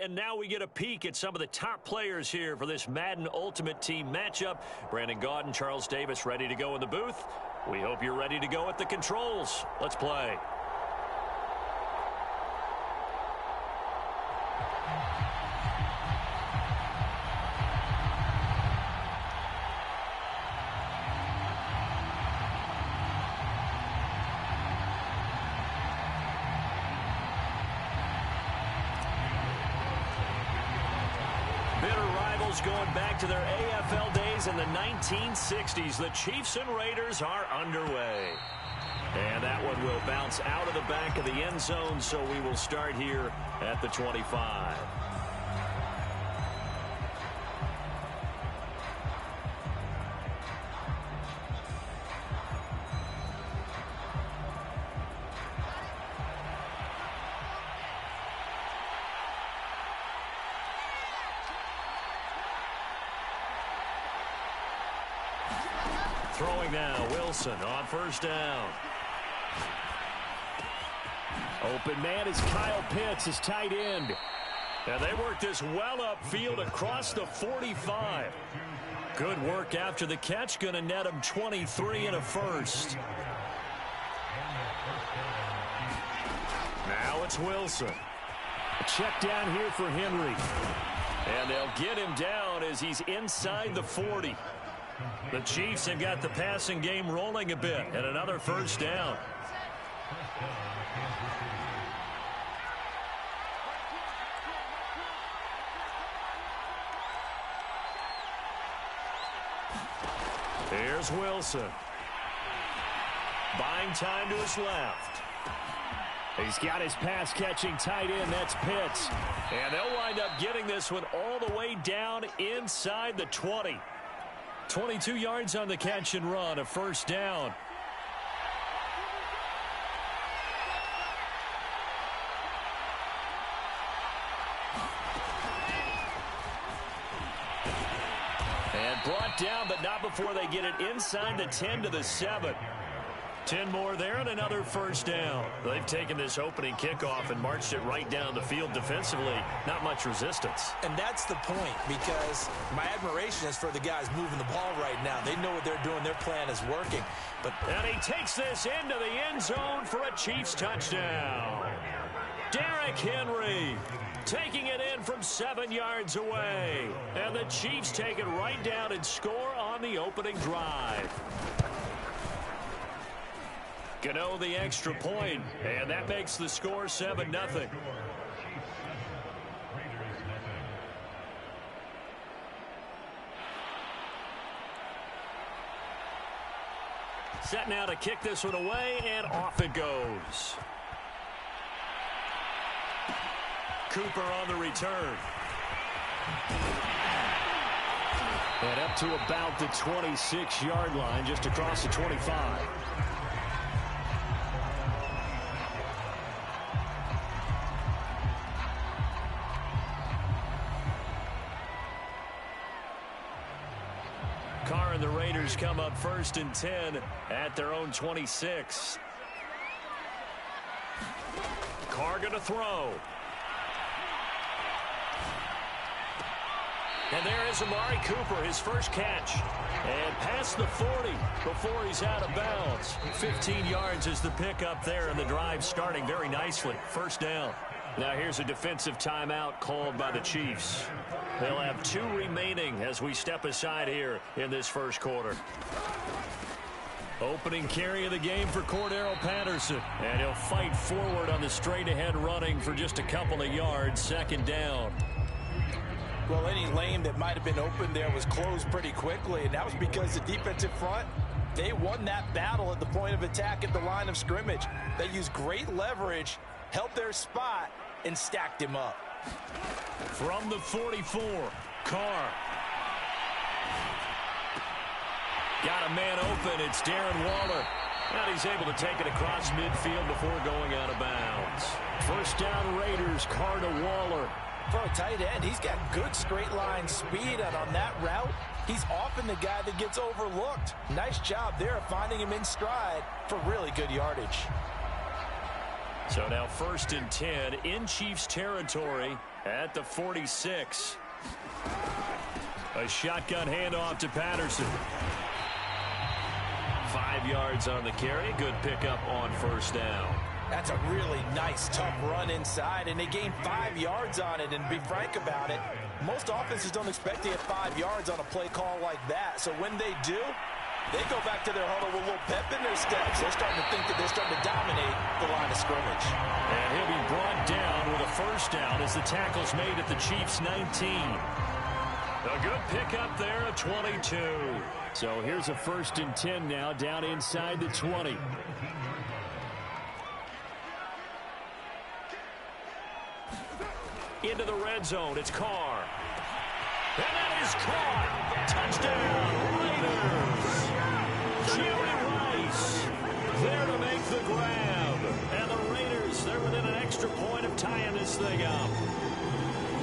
And now we get a peek at some of the top players here for this Madden Ultimate Team matchup. Brandon Gaudin, Charles Davis ready to go in the booth. We hope you're ready to go at the controls. Let's play. Going back to their AFL days in the 1960s, the Chiefs and Raiders are underway. And that one will bounce out of the back of the end zone, so we will start here at the 25. Throwing now, Wilson on first down. Open man is Kyle Pitts, his tight end. And they work this well upfield across the 45. Good work after the catch, going to net him 23 and a first. Now it's Wilson. A check down here for Henry. And they'll get him down as he's inside the 40. The Chiefs have got the passing game rolling a bit, and another first down. Here's Wilson. Buying time to his left. He's got his pass-catching tight end. That's Pitts. And they'll wind up getting this one all the way down inside the 20. 22 yards on the catch and run, a first down. And brought down, but not before they get it inside the 10 to the 7. 10 more there and another first down. They've taken this opening kickoff and marched it right down the field defensively. Not much resistance. And that's the point, because my admiration is for the guys moving the ball right now. They know what they're doing. Their plan is working. And he takes this into the end zone for a Chiefs touchdown. Derrick Henry taking it in from 7 yards away. And the Chiefs take it right down and score on the opening drive. Gano the extra point, and that makes the score 7-0. Set now to kick this one away, and off it goes. Cooper on the return. And up to about the 26-yard line, just across the 25. Carr and the Raiders come up first and 10 at their own 26. Carr going to throw. And there is Amari Cooper, his first catch. And past the 40 before he's out of bounds. 15 yards is the pickup there, and the drive starting very nicely. First down. Now here's a defensive timeout called by the Chiefs. They'll have 2 remaining as we step aside here in this first quarter. Opening carry of the game for Cordero Patterson. And he'll fight forward on the straight-ahead running for just a couple of yards. Second down. Well, any lane that might have been open there was closed pretty quickly, and that was because the defensive front, they won that battle at the point of attack at the line of scrimmage. They used great leverage, held their spot, and stacked him up. From the 44, Carr. Got a man open. It's Darren Waller. And he's able to take it across midfield before going out of bounds. First down Raiders, Carr to Waller. For a tight end, he's got good straight line speed, and on that route, he's often the guy that gets overlooked. Nice job there of finding him in stride for really good yardage. So now 1st and 10 in Chiefs territory at the 46. A shotgun handoff to Patterson. 5 yards on the carry. Good pickup on 1st down. That's a really nice, tough run inside, and they gained 5 yards on it. And to be frank about it, most offenses don't expect to get 5 yards on a play call like that. So when they do, they go back to their huddle with a little pep in their steps. They're starting to think that they're starting to dominate the line of scrimmage. And he'll be brought down with a 1st down as the tackle's made at the Chiefs' 19. A good pickup there at 22. So here's a 1st and 10 now down inside the 20. Into the red zone. It's Carr. And that is caught. Touchdown, Raiders. Jerry Rice there to make the grab. And the Raiders, they're within an extra point of tying this thing up.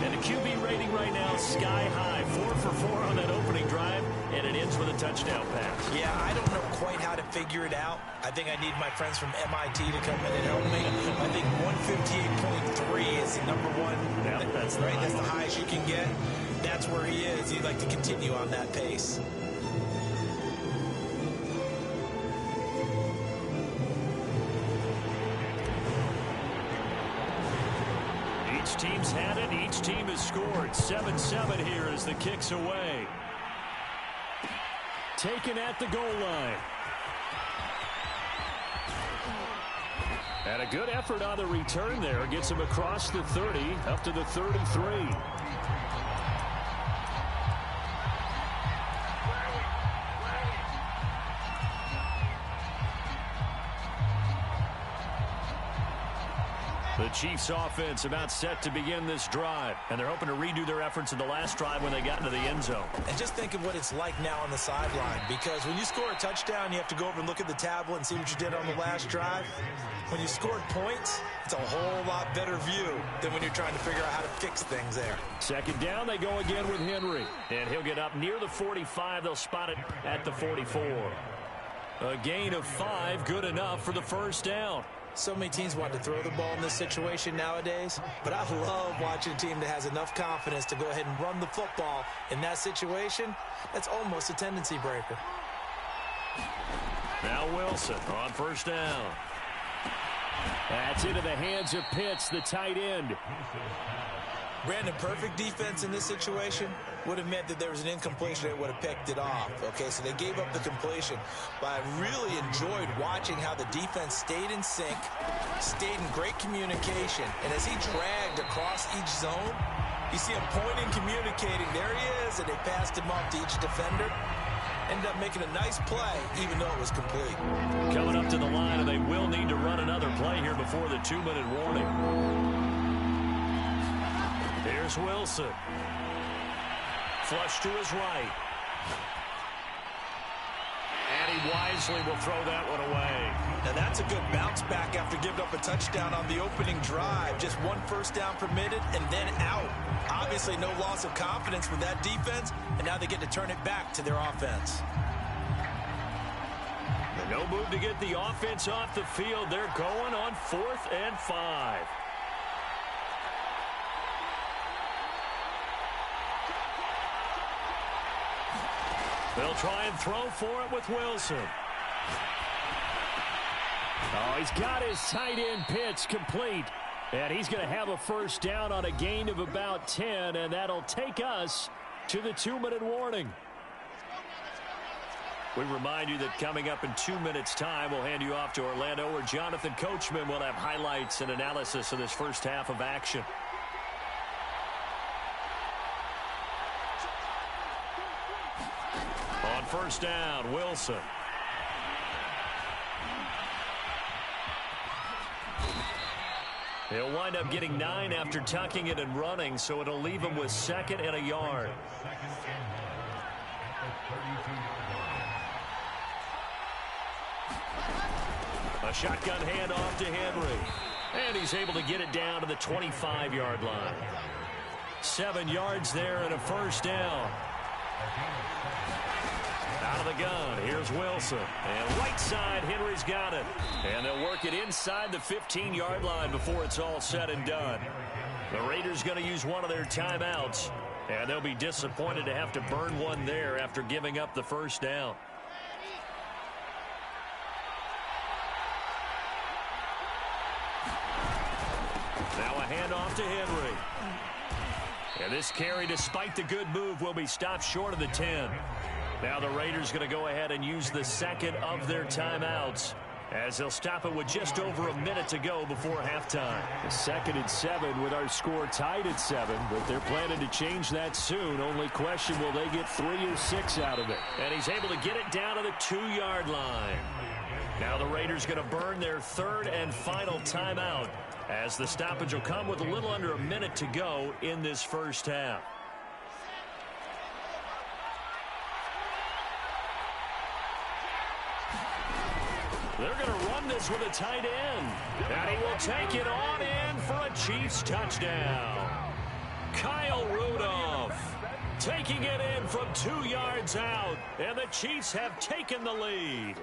And the QB rating right now sky high. 4 for 4 on that opening drive. And it ends with a touchdown pass. Yeah, I don't know quite how to figure it out. I think I need my friends from MIT to come in and help me. I think 158.3 is the number one. Yeah, that's right. That's the highest you can get. That's where he is. He'd like to continue on that pace. Each team's had it. Each team has scored. 7-7 here as the kick's away. Taken at the goal line. And a good effort on the return there. Gets him across the 30, up to the 33. The Chiefs offense about set to begin this drive, and they're hoping to redo their efforts in the last drive when they got into the end zone. And just think of what it's like now on the sideline, because when you score a touchdown, you have to go over and look at the tablet and see what you did on the last drive. When you scored points, it's a whole lot better view than when you're trying to figure out how to fix things there. 2nd down, they go again with Henry. And he'll get up near the 45. They'll spot it at the 44. A gain of 5, good enough for the 1st down. So many teams want to throw the ball in this situation nowadays, but I love watching a team that has enough confidence to go ahead and run the football in that situation. That's almost a tendency breaker. Now Wilson on 1st down. That's into the hands of Pitts, the tight end. Brandon, perfect defense in this situation would have meant that there was an incompletion that would have picked it off. Okay, so they gave up the completion. But I really enjoyed watching how the defense stayed in sync, stayed in great communication. And as he dragged across each zone, you see him pointing, communicating. There he is, and they passed him off to each defender. Ended up making a nice play, even though it was complete. Coming up to the line, and they will need to run another play here before the 2-minute warning. Here's Wilson. Flush to his right. And he wisely will throw that one away. Now that's a good bounce back after giving up a touchdown on the opening drive. Just 1 1st down permitted and then out. Obviously no loss of confidence with that defense, and now they get to turn it back to their offense. No move to get the offense off the field. They're going on 4th and 5. They'll try and throw for it with Wilson. Oh, he's got his tight end Pitts complete. And he's going to have a 1st down on a gain of about 10, and that'll take us to the 2-minute warning. We remind you that coming up in 2 minutes' time, we'll hand you off to Orlando, where Jonathan Coachman will have highlights and analysis of this first half of action. On 1st down, Wilson. He'll wind up getting 9 after tucking it and running, so it'll leave him with 2nd and a yard. A shotgun handoff to Henry. And he's able to get it down to the 25-yard line. 7 yards there and a 1st down. Out of the gun, here's Wilson. And right side, Henry's got it. And they'll work it inside the 15-yard line before it's all said and done. The Raiders going to use one of their timeouts. And they'll be disappointed to have to burn one there after giving up the first down. Now a handoff to Henry. And this carry, despite the good move, will be stopped short of the 10. Now the Raiders going to go ahead and use the second of their timeouts, as they'll stop it with just over a minute to go before halftime. The 2nd and 7 with our score tied at 7, but they're planning to change that soon. Only question, will they get 3 or 6 out of it? And he's able to get it down to the 2-yard line. Now the Raiders going to burn their 3rd and final timeout, as the stoppage will come with a little under a minute to go in this first half. They're going to run this with a tight end. And he will take it on in for a Chiefs touchdown. Kyle Rudolph taking it in from 2 yards out. And the Chiefs have taken the lead.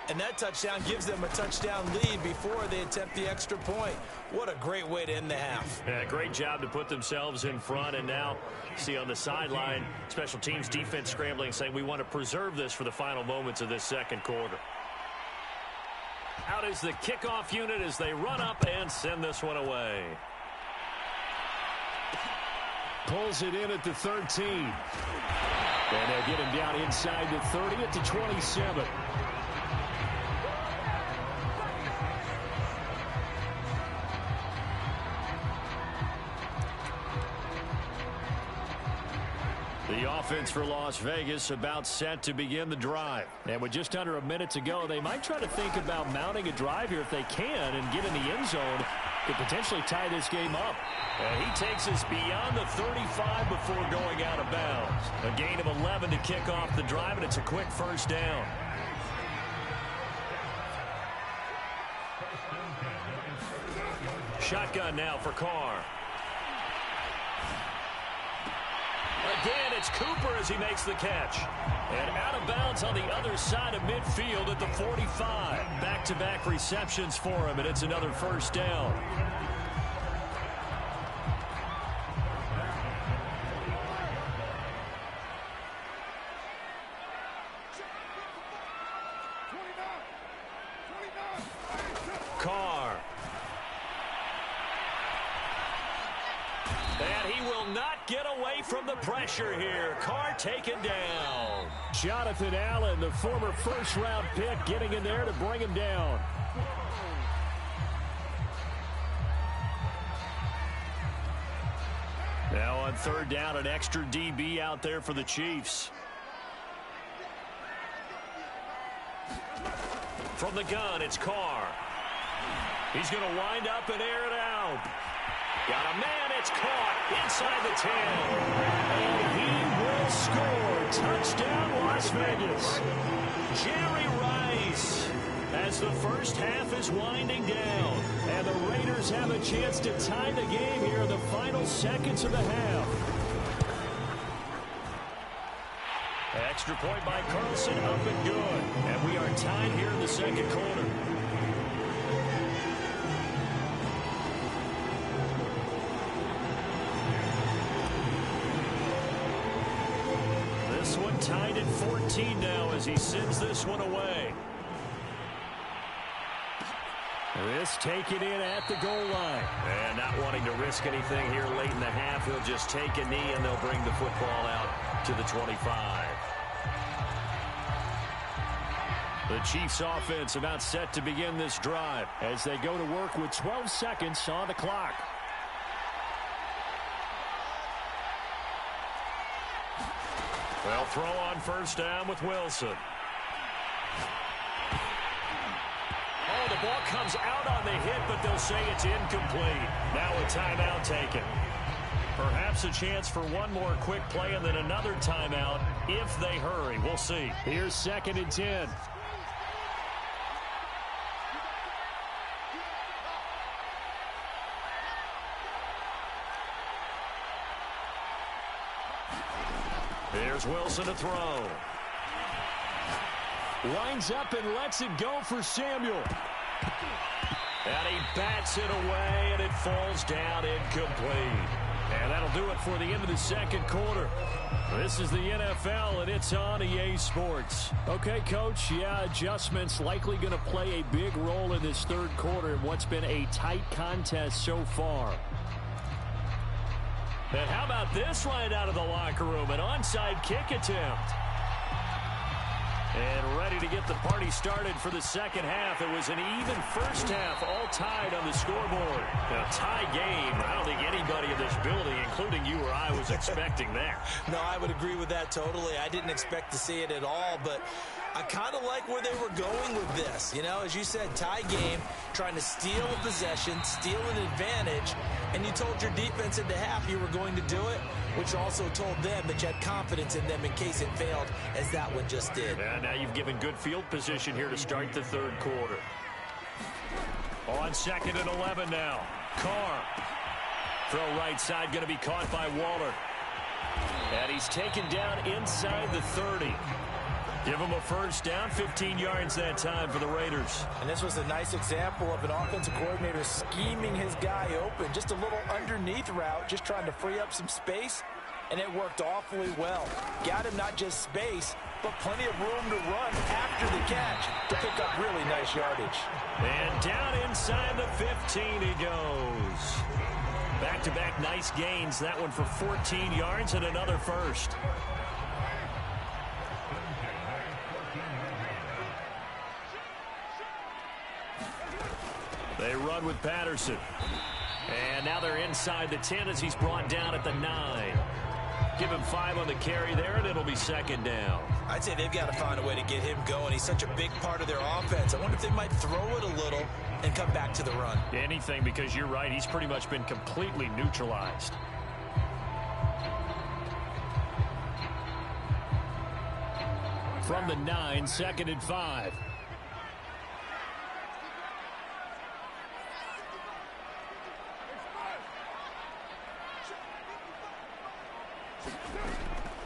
And that touchdown gives them a touchdown lead before they attempt the extra point. What a great way to end the half. Yeah, great job to put themselves in front. And now, see on the sideline, special teams defense scrambling, saying we want to preserve this for the final moments of this second quarter. Out is the kickoff unit as they run up and send this one away. Pulls it in at the 13. And they'll get him down inside the 30 at the 27. The offense for Las Vegas about set to begin the drive. And with just under a minute to go, they might try to think about mounting a drive here if they can and get in the end zone to potentially tie this game up. And he takes us beyond the 35 before going out of bounds. A gain of 11 to kick off the drive, and it's a quick first down. Shotgun now for Carr. Again, it's Cooper as he makes the catch. And out of bounds on the other side of midfield at the 45. Back-to-back receptions for him, and it's another first down. Carr. And he will not get away from the pressure here. Carr taken down. Jonathan Allen, the former first-round pick, getting in there to bring him down. Now on third down, an extra DB out there for the Chiefs. From the gun, it's Carr. He's going to wind up and air it out. Got a man, it's caught inside the 10. And he will score. Touchdown, Las Vegas. Jerry Rice, as the first half is winding down. And the Raiders have a chance to tie the game here in the final seconds of the half. Extra point by Carlson, up and good. And we are tied here in the second quarter. This one tied at 14 now as he sends this one away. This taken in at the goal line. And not wanting to risk anything here late in the half, he'll just take a knee and they'll bring the football out to the 25. The Chiefs offense about set to begin this drive as they go to work with 12 seconds on the clock. They'll throw on first down with Wilson. Oh, the ball comes out on the hit, but they'll say it's incomplete. Now a timeout taken. Perhaps a chance for one more quick play and then another timeout if they hurry. We'll see. Here's 2nd and 10. Here's Wilson to throw. Lines up and lets it go for Samuel. And he bats it away, and it falls down incomplete. And that'll do it for the end of the second quarter. This is the NFL, and it's on EA Sports. Okay, Coach, yeah, adjustments likely going to play a big role in this third quarter in what's been a tight contest so far. And how about this right out of the locker room? An onside kick attempt. And ready to get the party started for the second half. It was an even first half, all tied on the scoreboard. A tie game. I don't think anybody in this building, including you or I, was expecting that. No, I would agree with that totally. I didn't expect to see it at all, but I kind of like where they were going with this. You know, as you said, tie game, trying to steal a possession, steal an advantage, and you told your defense at the half you were going to do it, which also told them that you had confidence in them in case it failed, as that one just did. And now you've given good field position here to start the third quarter. On 2nd and 11 now. Carr. Throw right side, going to be caught by Waller. And he's taken down inside the 30. Give him a first down, 15 yards that time for the Raiders. And this was a nice example of an offensive coordinator scheming his guy open. Just a little underneath route, just trying to free up some space, and it worked awfully well. Got him not just space, but plenty of room to run after the catch to pick up really nice yardage. And down inside the 15 he goes. Back-to-back nice gains. That one for 14 yards and another first. They run with Patterson. And now they're inside the 10 as he's brought down at the 9. Give him 5 on the carry there, and it'll be second down. I'd say they've got to find a way to get him going. He's such a big part of their offense. I wonder if they might throw it a little and come back to the run. Anything, because you're right. He's pretty much been completely neutralized. From the 9, 2nd and 5.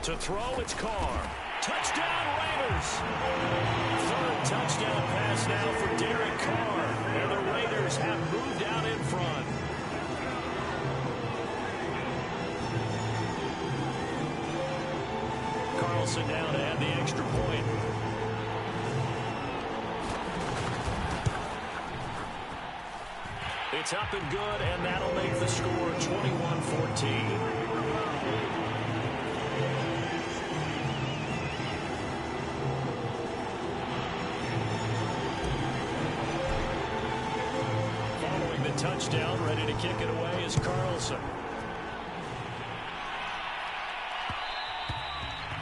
To throw, it's Carr. Touchdown, Raiders! Third touchdown pass now for Derek Carr. And the Raiders have moved out in front. Carlson down to add the extra point. It's up and good, and that'll make the score 21-14. Touchdown, ready to kick it away is Carlson.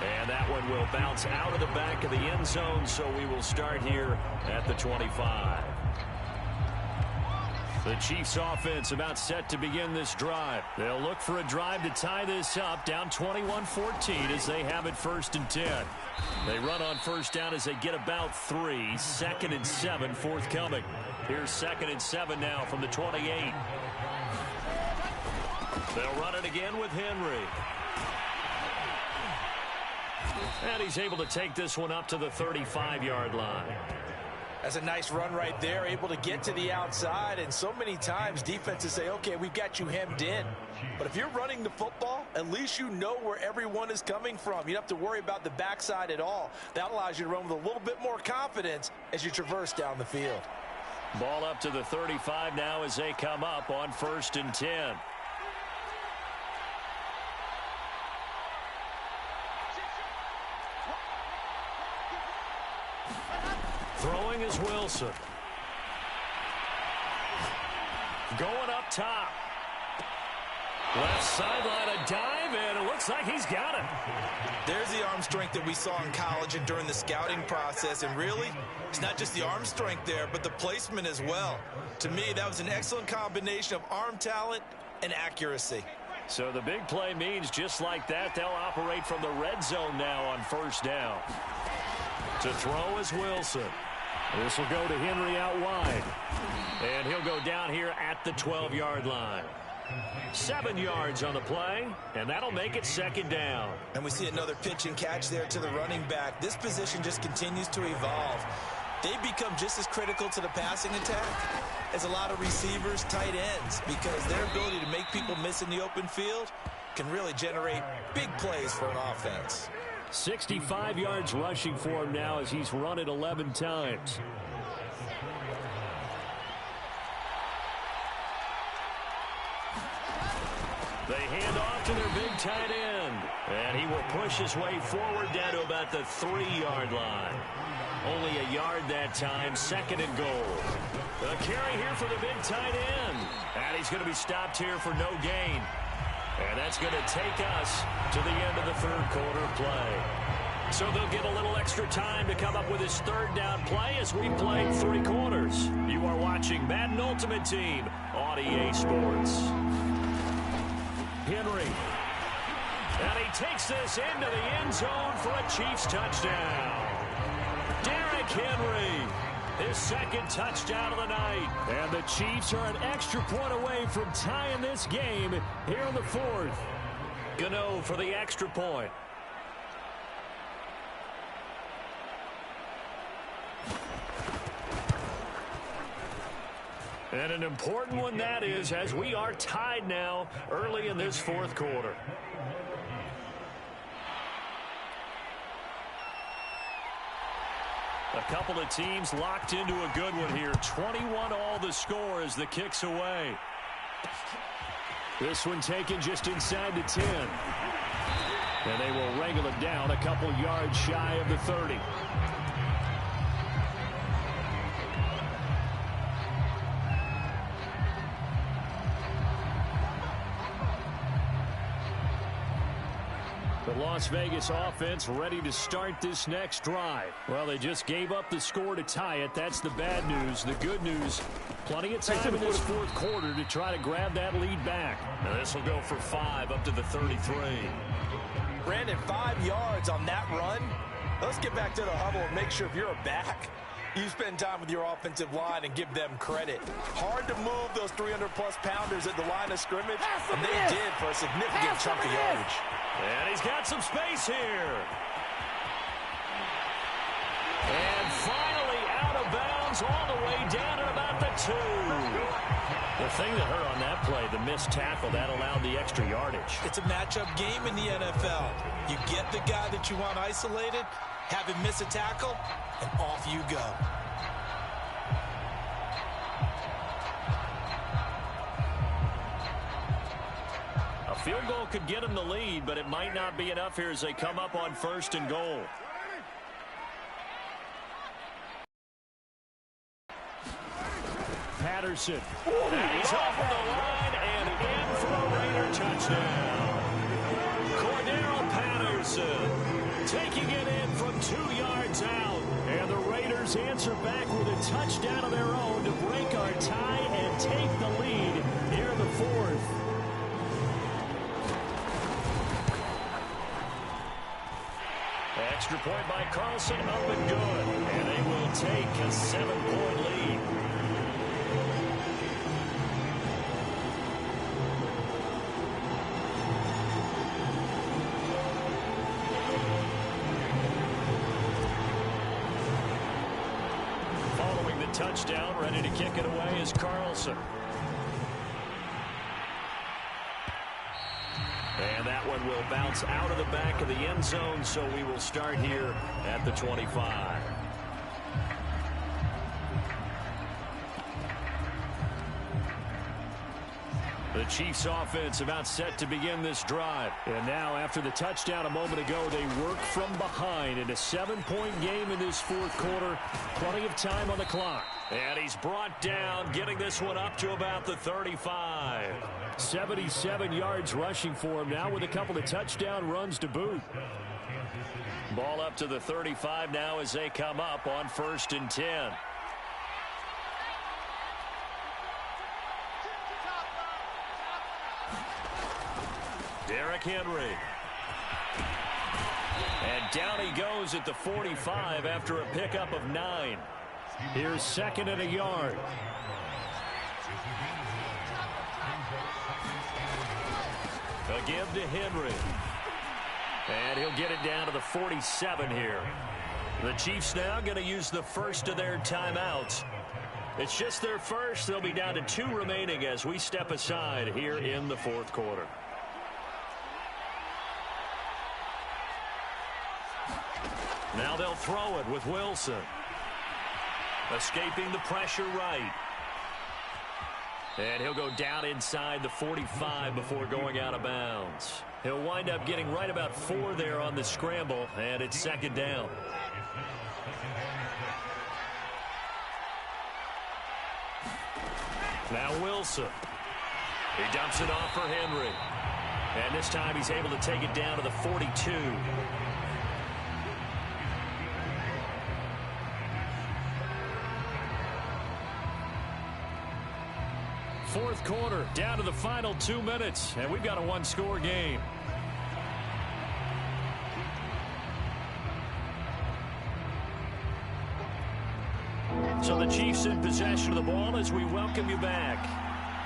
And that one will bounce out of the back of the end zone, so we will start here at the 25. The Chiefs offense about set to begin this drive. They'll look for a drive to tie this up, down 21-14 as they have it 1st and 10. They run on first down as they get about 3. 2nd and 7 forthcoming. Here's 2nd and 7 now from the 28. They'll run it again with Henry. And he's able to take this one up to the 35-yard line. That's a nice run right there, able to get to the outside. And so many times defenses say, okay, we've got you hemmed in. But if you're running the football, at least you know where everyone is coming from. You don't have to worry about the backside at all. That allows you to run with a little bit more confidence as you traverse down the field. Ball up to the 35 now as they come up on 1st and 10. Throwing is Wilson. Going up top. Left sideline, a dive, and it looks like he's got it. There's the arm strength that we saw in college and during the scouting process. And really, it's not just the arm strength there, but the placement as well. To me, that was an excellent combination of arm talent and accuracy. So the big play means just like that, they'll operate from the red zone now on 1st down. To throw is Wilson. This will go to Henry out wide. And he'll go down here at the 12-yard line. 7 yards on the play, and that'll make it second down. And we see another pitch and catch there to the running back. This position just continues to evolve. They become just as critical to the passing attack as a lot of receivers, tight ends, because their ability to make people miss in the open field can really generate big plays for an offense. 65 yards rushing for him now as he's run it 11 times. They hand off to their big tight end, and he will push his way forward down to about the 3-yard line. Only a yard that time, second and goal. A carry here for the big tight end, and he's going to be stopped here for no gain. And that's going to take us to the end of the third quarter play. So they'll get a little extra time to come up with his third down play as we played 3 quarters. You are watching Madden Ultimate Team on EA Sports. Henry. And he takes this into the end zone for a Chiefs touchdown. Derrick Henry, his second touchdown of the night. And the Chiefs are an extra point away from tying this game here in the fourth. Gano for the extra point. And an important one that is, as we are tied now early in this fourth quarter. A couple of teams locked into a good one here. 21 all the score as the kick's away. This one taken just inside the 10. And they will wrangle it down a couple yards shy of the 30. The Las Vegas offense ready to start this next drive. Well, they just gave up the score to tie it. That's the bad news. The good news, plenty of time in this fourth quarter to try to grab that lead back. Now this will go for 5 up to the 33. Brandon, 5 yards on that run. Let's get back to the huddle and make sure if you're a back, you spend time with your offensive line and give them credit. Hard to move those 300-plus pounders at the line of scrimmage, and they did for a significant chunk of yardage. And he's got some space here. And finally out of bounds all the way down at about the 2. The thing that hurt on that play, the missed tackle, that allowed the extra yardage. It's a matchup game in the NFL. You get the guy that you want isolated, have him miss a tackle, and off you go. A field goal could get him the lead, but it might not be enough here as they come up on 1st and goal. Patterson. And he's off of the line and in for a Raider touchdown. Cordero Patterson taking it in from 2 yards out. And the Raiders answer back with a touchdown of their own to break our tie and take the lead here in the fourth. Extra point by Carlson, up and good. And they will take a 7-point lead. Following the touchdown, ready to kick it away is Carlson. And that one will bounce out of the back of the end zone, so we will start here at the 25. The Chiefs offense about set to begin this drive. And now after the touchdown a moment ago, they work from behind in a 7-point game in this fourth quarter. Plenty of time on the clock. And he's brought down, getting this one up to about the 35. 77 yards rushing for him now with a couple of touchdown runs to boot. Ball up to the 35 now as they come up on 1st and 10. Derrick Henry. And down he goes at the 45 after a pickup of 9. Here's 2nd and a yard. A give to Henry. And he'll get it down to the 47 here. The Chiefs now going to use the first of their timeouts. It's just their first. They'll be down to 2 remaining as we step aside here in the fourth quarter. Now they'll throw it with Wilson. Escaping the pressure right. And he'll go down inside the 45 before going out of bounds. He'll wind up getting right about 4 there on the scramble, and it's second down. Now Wilson. He dumps it off for Henry. And this time he's able to take it down to the 42. Fourth quarter, down to the final 2 minutes, and we've got a one-score game. So the Chiefs in possession of the ball as we welcome you back.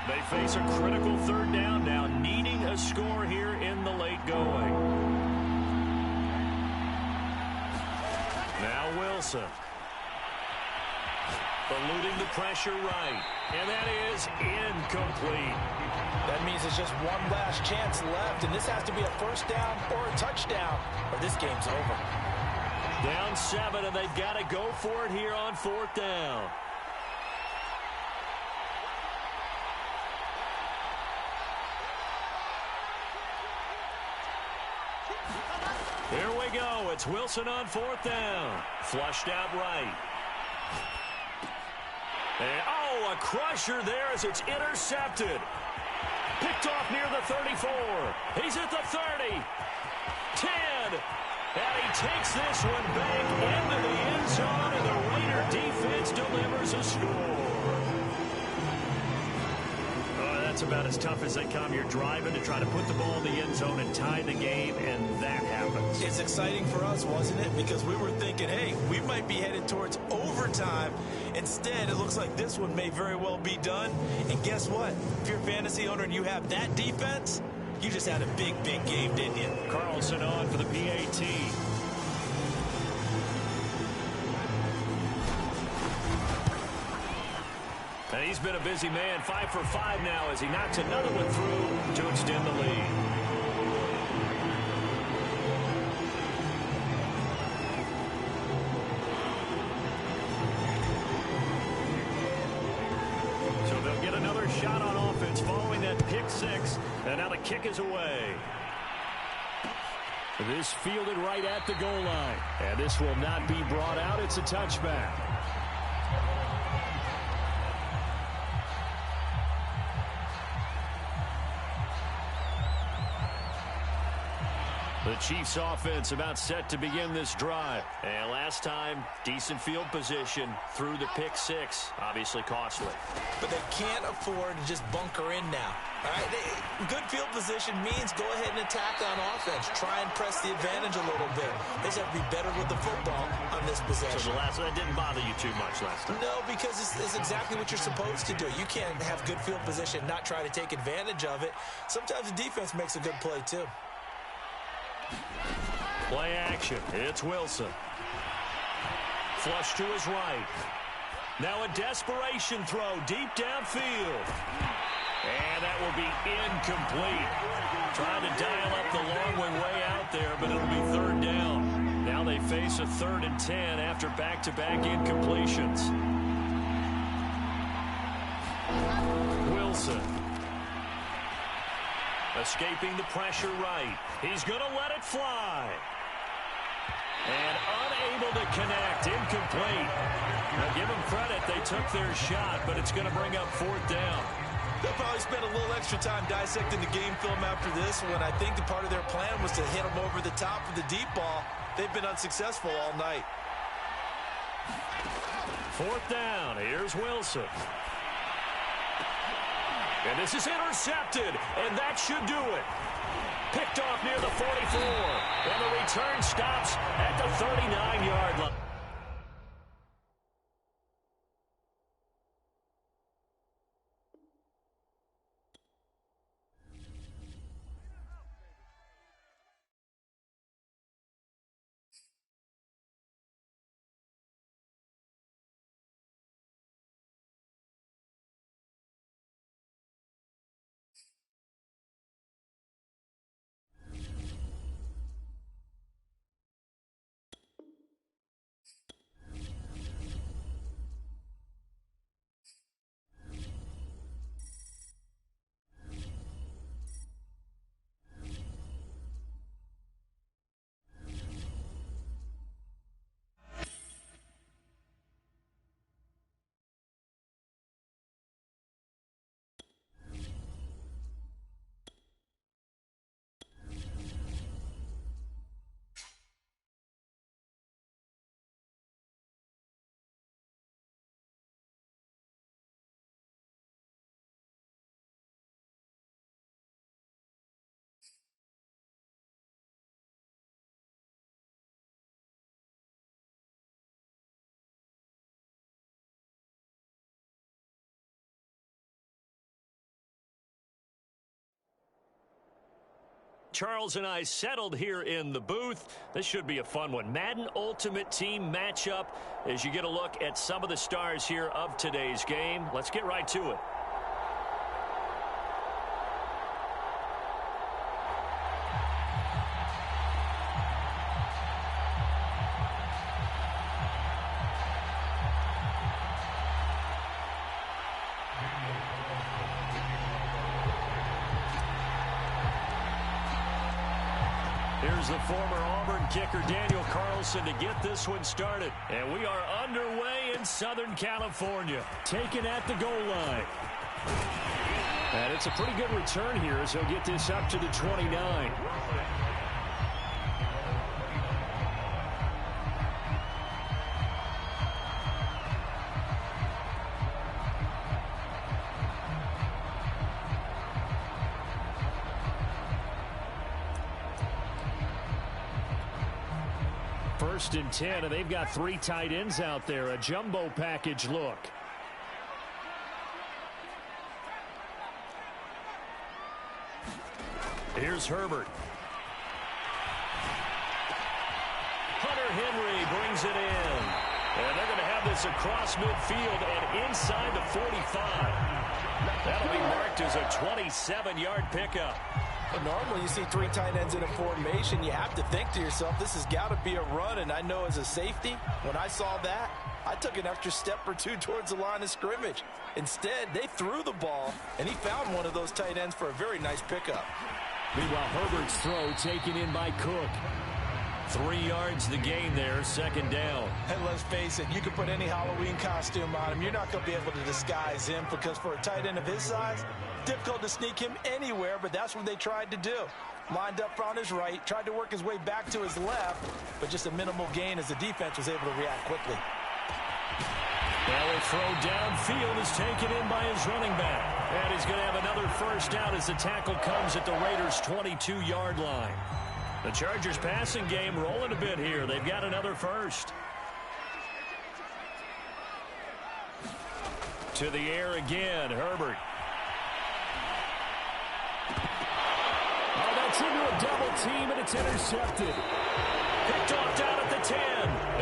They face a critical third down now, needing a score here in the late going. Now Wilson. Eluding the pressure right. And that is incomplete. That means there's just one last chance left, and this has to be a first down or a touchdown, or this game's over. Down 7, and they've got to go for it here on fourth down. Here we go. It's Wilson on fourth down. Flushed out right. And, oh, a crusher there as it's intercepted. Picked off near the 34. He's at the 30. 10. And he takes this one back into the end zone, and the Raider defense delivers a score. Oh, that's about as tough as they come. You're driving to try to put the ball in the end zone and tie the game, and that happens. It's exciting for us, wasn't it? Because we were thinking, hey, we might be headed towards overtime. Instead, it looks like this one may very well be done. And guess what? If you're a fantasy owner and you have that defense, you just had a big, big game, didn't you? Carlson on for the PAT. And he's been a busy man. 5 for 5 now as he knocks another one through to extend the lead. So they'll get another shot on offense following that pick 6. And now the kick is away. This fielded right at the goal line. And this will not be brought out. It's a touchback. The Chiefs offense about set to begin this drive. And last time, decent field position through the pick 6. Obviously costly. But they can't afford to just bunker in now. All right? Good field position means go ahead and attack on offense. Try and press the advantage a little bit. They just have to be better with the football on this possession. So that didn't bother you too much last time? No, because it's exactly what you're supposed to do. You can't have good field position, not try to take advantage of it. Sometimes the defense makes a good play, too. Play action. It's Wilson. Flush to his right. Now a desperation throw deep downfield. And that will be incomplete. Trying to dial up the long way out there, but it'll be third down. Now they face a 3rd and 10 after back-to-back incompletions. Wilson. Escaping the pressure right. He's going to let it fly. And unable to connect. Incomplete. Now give them credit. They took their shot, but it's going to bring up 4th down. They'll probably spend a little extra time dissecting the game film after this one. I think the part of their plan was to hit them over the top of the deep ball. They've been unsuccessful all night. 4th down. Here's Wilson. And this is intercepted, and that should do it. Picked off near the 44, and the return stops at the 39-yard line. Charles and I settled here in the booth. This should be a fun one. Madden Ultimate Team matchup as you get a look at some of the stars here of today's game. Let's get right to it. Here's the former Auburn kicker, Daniel Carlson, to get this one started. And we are underway in Southern California. Taken at the goal line. And it's a pretty good return here as he'll get this up to the 29. First and 10, and they've got 3 tight ends out there. A jumbo package look. Here's Herbert. Hunter Henry brings it in. And they're going to have this across midfield and inside the 45. That'll be marked as a 27-yard pickup. Normally you see 3 tight ends in a formation. You have to think to yourself, this has got to be a run. And I know as a safety, when I saw that, I took an extra step or 2 towards the line of scrimmage. Instead, they threw the ball, and he found one of those tight ends for a very nice pickup. Meanwhile, Herbert's throw taken in by Cook. 3 yards the gain there, second down. And let's face it, you can put any Halloween costume on him. You're not going to be able to disguise him because for a tight end of his size, difficult to sneak him anywhere, but that's what they tried to do. Lined up on his right, tried to work his way back to his left, but just a minimal gain as the defense was able to react quickly. Well, a throw downfield is taken in by his running back. And he's going to have another first down as the tackle comes at the Raiders' 22-yard line. The Chargers' passing game rolling a bit here. They've got another first. To the air again, Herbert. Oh, that's into a double team, and it's intercepted. Picked off down at the 10.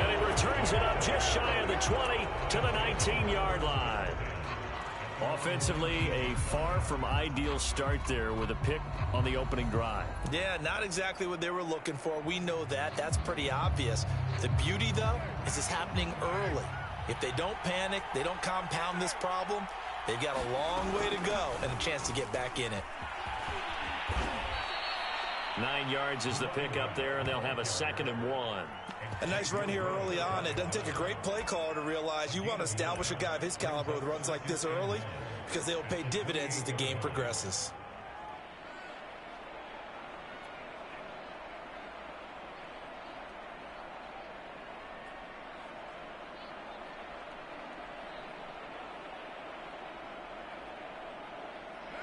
And he returns it up just shy of the 20 to the 19-yard line. Offensively, a far from ideal start there with a pick on the opening drive. Yeah, not exactly what they were looking for. We know that. That's pretty obvious. The beauty, though, is it's happening early. If they don't panic, they don't compound this problem, they've got a long way to go and a chance to get back in it. 9 yards is the pickup there, and they'll have a 2nd and 1. A nice run here early on. It doesn't take a great play caller to realize you want to establish a guy of his caliber with runs like this early because they'll pay dividends as the game progresses.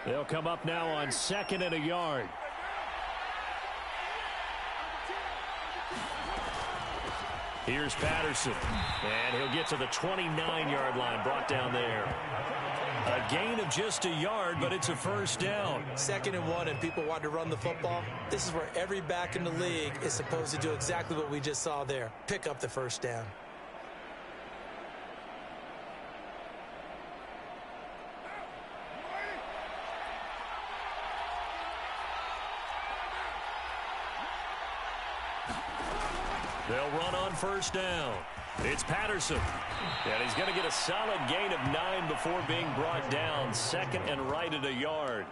They'll come up now on 2nd and a yard. Here's Patterson, and he'll get to the 29-yard line, brought down there. A gain of just a yard, but it's a first down. 2nd and 1, and people want to run the football. This is where every back in the league is supposed to do exactly what we just saw there. Pick up the first down. They'll run on first down. It's Patterson. And he's going to get a solid gain of 9 before being brought down. 2nd and right at a yard.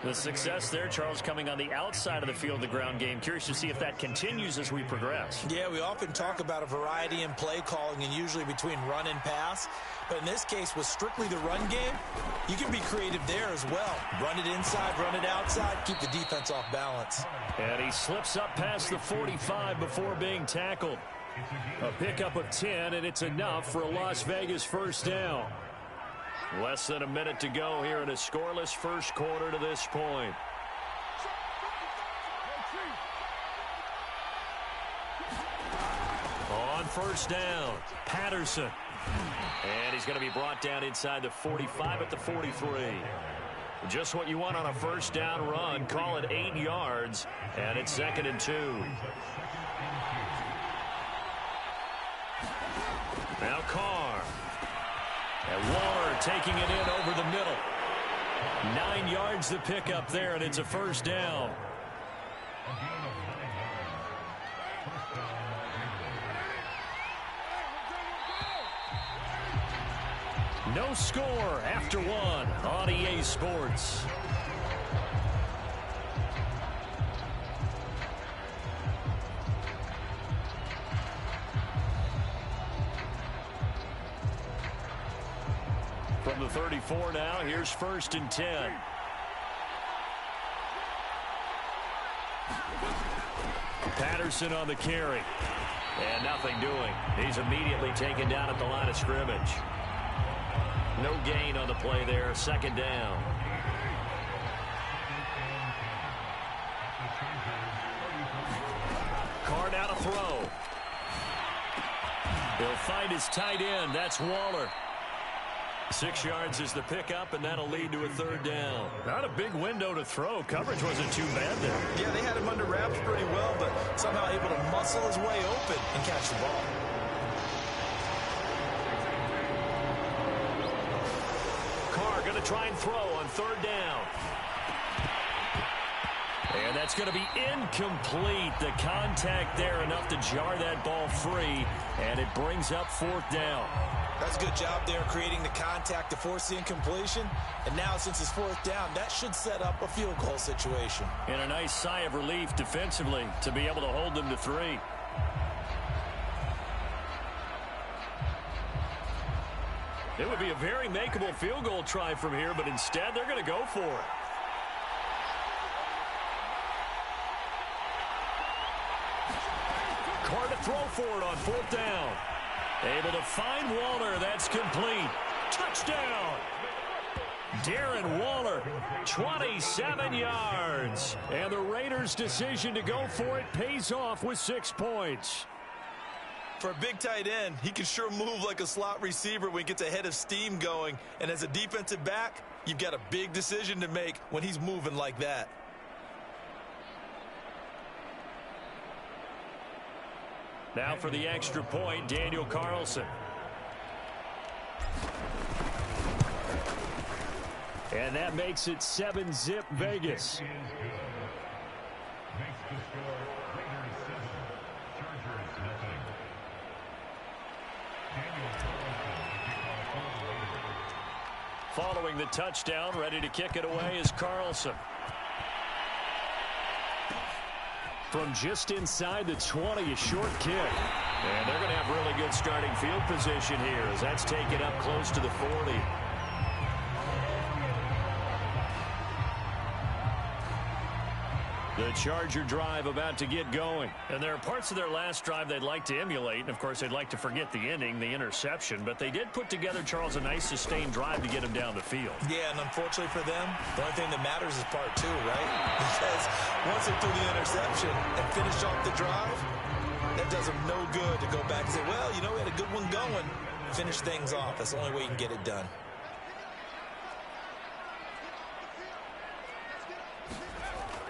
The success there, Charles, coming on the outside of the field, the ground game. Curious to see if that continues as we progress. Yeah, we often talk about a variety in play calling and usually between run and pass. But in this case, with strictly the run game, you can be creative there as well. Run it inside, run it outside, keep the defense off balance. And he slips up past the 45 before being tackled. A pickup of 10, and it's enough for a Las Vegas first down. Less than a minute to go here in a scoreless first quarter to this point. On first down, Patterson. And he's going to be brought down inside the 45 at the 43. Just what you want on a first down run. Call it 8 yards, and it's 2nd and 2. Now Carr. And Waller taking it in over the middle. 9 yards to pick up there, and it's a first down. No score after 1 on EA Sports. From the 34 now, here's 1st and 10. Patterson on the carry. And nothing doing. He's immediately taken down at the line of scrimmage. No gain on the play there. 2nd down. Carr now to throw. He'll find his tight end. That's Waller. 6 yards is the pickup, and that'll lead to a 3rd down. Not a big window to throw. Coverage wasn't too bad there. Yeah, they had him under wraps pretty well, but somehow able to muscle his way open and catch the ball. Going to try and throw on 3rd down. And that's going to be incomplete. The contact there enough to jar that ball free, and it brings up 4th down. That's a good job there creating the contact to force the incompletion. And now since it's 4th down, that should set up a field goal situation. And a nice sigh of relief defensively to be able to hold them to 3. It would be a very makeable field goal try from here, but instead they're going to go for it. Carr to throw for it on 4th down. Able to find Waller. That's complete. Touchdown. Darren Waller, 27 yards. And the Raiders' decision to go for it pays off with 6 points. For a big tight end, he can sure move like a slot receiver when he gets a head of steam going. And as a defensive back, you've got a big decision to make when he's moving like that. Now for the extra point, Daniel Carlson. And that makes it 7-zip Vegas. Following the touchdown, ready to kick it away is Carlson. From just inside the 20, a short kick. And they're going to have really good starting field position here as that's taken up close to the 40. The Charger drive about to get going. And there are parts of their last drive they'd like to emulate. And, of course, they'd like to forget the ending, the interception. But they did put together, Charles, a nice sustained drive to get him down the field. Yeah, and unfortunately for them, the only thing that matters is part 2, right? Because once they threw the interception and finished off the drive, that does them no good to go back and say, well, you know, we had a good one going. Finish things off. That's the only way you can get it done.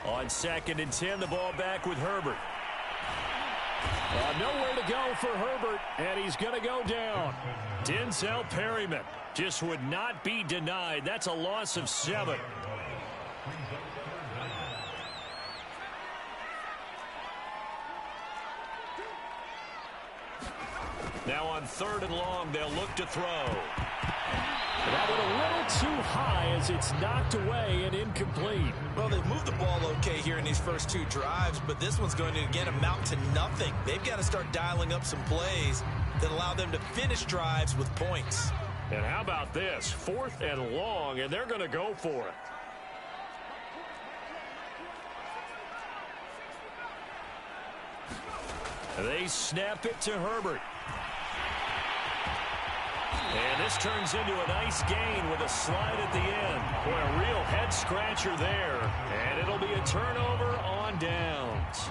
On 2nd and 10, the ball back with Herbert. Nowhere to go for Herbert, and he's going to go down. Denzel Perryman just would not be denied. That's a loss of 7. Now on 3rd and long, they'll look to throw. That went a little too high as it's knocked away and incomplete. Well, they've moved the ball okay here in these first 2 drives, but this one's going to, again, amount to nothing. They've got to start dialing up some plays that allow them to finish drives with points. And how about this? 4th and long, and they're going to go for it. They snap it to Herbert. And this turns into a nice gain with a slide at the end. Boy, a real head-scratcher there. And it'll be a turnover on downs.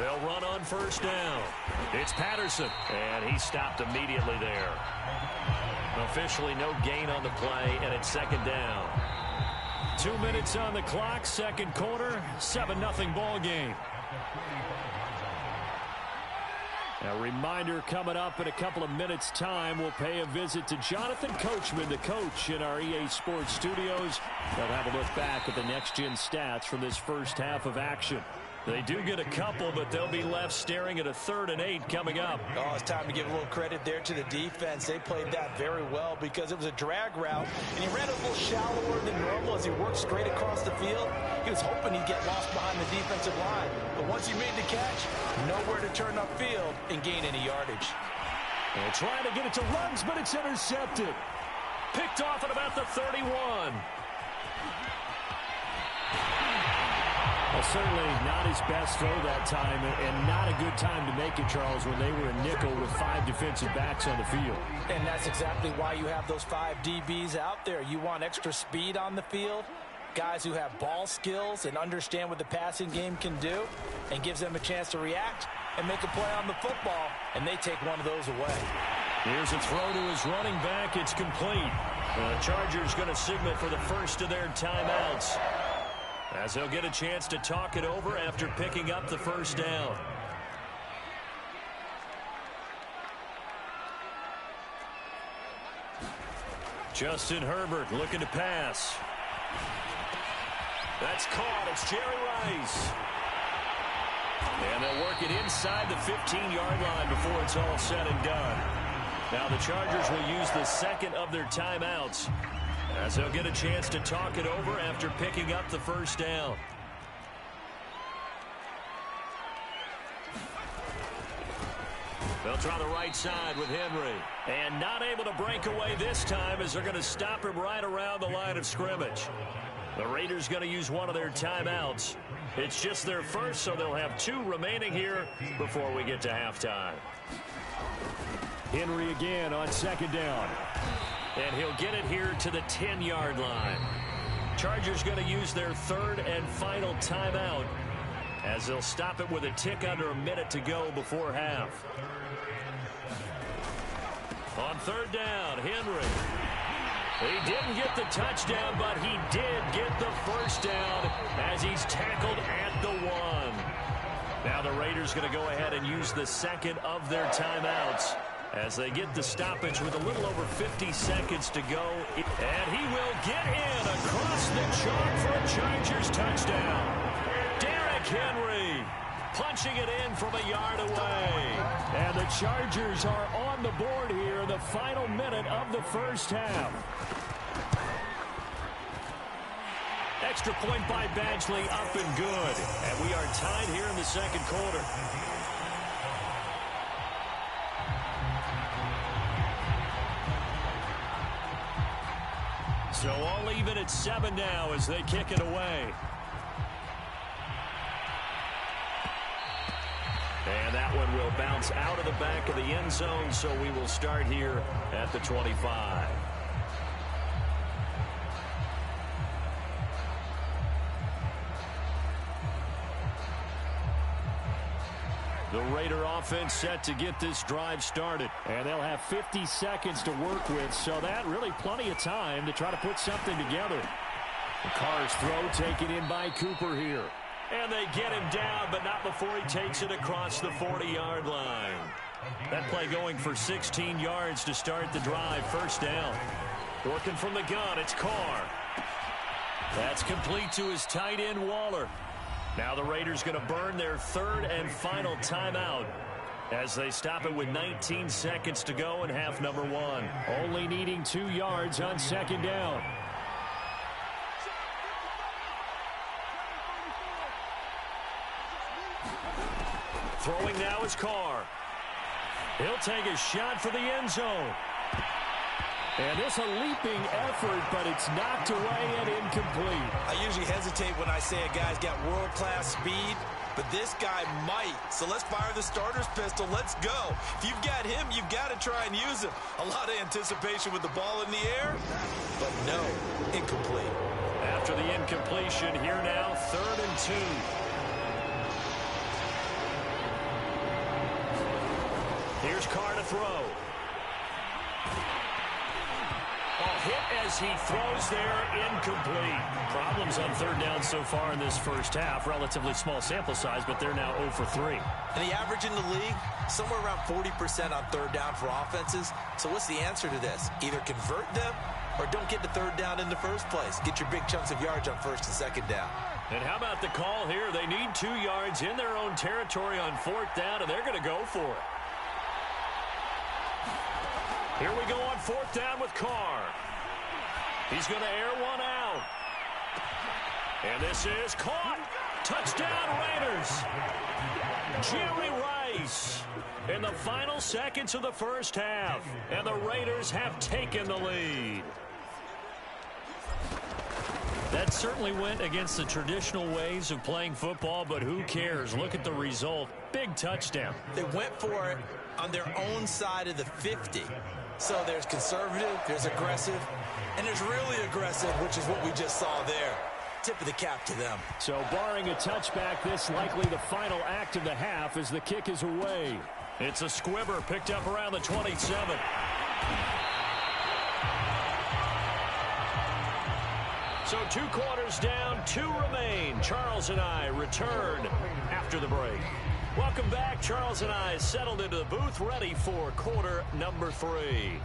They'll run on first down. It's Patterson, and he stopped immediately there. Officially no gain on the play, and it's second down. 2 minutes on the clock, second quarter, 7-0 ball game. A reminder coming up in a couple of minutes' time. We'll pay a visit to Jonathan Coachman, the coach in our EA Sports studios. They'll have a look back at the next-gen stats from this first half of action. They do get a couple, but they'll be left staring at a 3rd and 8 coming up. Oh, it's time to give a little credit there to the defense. They played that very well because it was a drag route, and he ran a little shallower than normal as he worked straight across the field. He was hoping he'd get lost behind the defensive line, but once he made the catch, nowhere to turn upfield and gain any yardage. And trying to get it to Ruggs, but it's intercepted. Picked off at about the 31. Well, certainly not his best throw that time, and not a good time to make it, Charles, when they were a nickel with 5 defensive backs on the field. And that's exactly why you have those 5 DBs out there. You want extra speed on the field, guys who have ball skills and understand what the passing game can do, and gives them a chance to react and make a play on the football, and they take one of those away. Here's a throw to his running back. It's complete. The Chargers going to signal for the first of their timeouts, as they'll get a chance to talk it over after picking up the first down. Justin Herbert looking to pass. That's caught. It's Jerry Rice. And they'll work it inside the 15-yard line before it's all said and done. Now the Chargers will use the second of their timeouts, as they'll get a chance to talk it over after picking up the first down. They'll try the right side with Henry. And not able to break away this time, as they're going to stop him right around the line of scrimmage. The Raiders going to use one of their timeouts. It's just their first, so they'll have 2 remaining here before we get to halftime. Henry again on second down. And he'll get it here to the 10-yard line. Chargers going to use their 3rd and final timeout, as they'll stop it with a tick under a minute to go before half. On 3rd down, Henry. He didn't get the touchdown, but he did get the first down as he's tackled at the 1. Now the Raiders going to go ahead and use the second of their timeouts, as they get the stoppage with a little over 50 seconds to go. And he will get in across the chalk for a Chargers touchdown. Derrick Henry punching it in from a yard away. And the Chargers are on the board here in the final minute of the first half. Extra point by Badgley, up and good. And we are tied here in the second quarter. So all even at 7 now as they kick it away. And that one will bounce out of the back of the end zone, so we will start here at the 25. The Raider offense set to get this drive started. And they'll have 50 seconds to work with, so that really plenty of time to try to put something together. The Carr's throw taken in by Cooper here. And they get him down, but not before he takes it across the 40-yard line. That play going for 16 yards to start the drive. First down. Working from the gun, it's Carr. That's complete to his tight end, Waller. Now the Raiders going to burn their 3rd and final timeout, as they stop it with 19 seconds to go in half number 1. Only needing 2 yards on second down. Throwing now is Carr. He'll take a shot for the end zone. And this a leaping effort, but it's knocked away and incomplete. I usually hesitate when I say a guy's got world-class speed, but this guy might. So let's fire the starter's pistol. Let's go. If you've got him, you've got to try and use him. A lot of anticipation with the ball in the air, but no, incomplete. After the incompletion, here now, 3rd and 2. Here's Carr to throw. Hit as he throws there, incomplete. Problems on third down so far in this first half. Relatively small sample size, but they're now 0 for 3. And the average in the league, somewhere around 40% on third down for offenses. So what's the answer to this? Either convert them or don't get to third down in the first place. Get your big chunks of yards on first and second down. And how about the call here? They need 2 yards in their own territory on fourth down, and they're going to go for it. Here we go on fourth down with Carr. He's going to air one out. And this is caught. Touchdown, Raiders. Jerry Rice in the final seconds of the first half. And the Raiders have taken the lead. That certainly went against the traditional ways of playing football, but who cares? Look at the result. Big touchdown. They went for it on their own side of the 50. So there's conservative, there's aggressive, and there's really aggressive, which is what we just saw there. Tip of the cap to them. So barring a touchback, this likely the final act of the half as the kick is away. It's a squibber picked up around the 27. So 2 quarters down, 2 remain. Charles and I return after the break. Welcome back. Charles and I settled into the booth, ready for quarter number 3.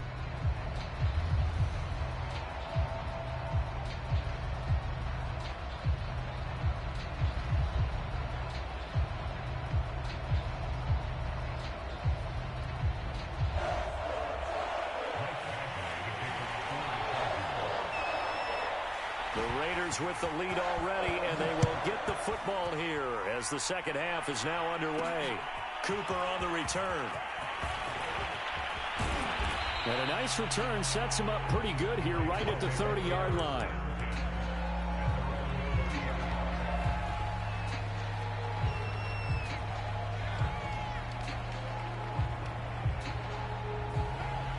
The Raiders with the lead already, and they will get the football here as the second half is now underway. Cooper on the return. And a nice return sets him up pretty good here right at the 30-yard line.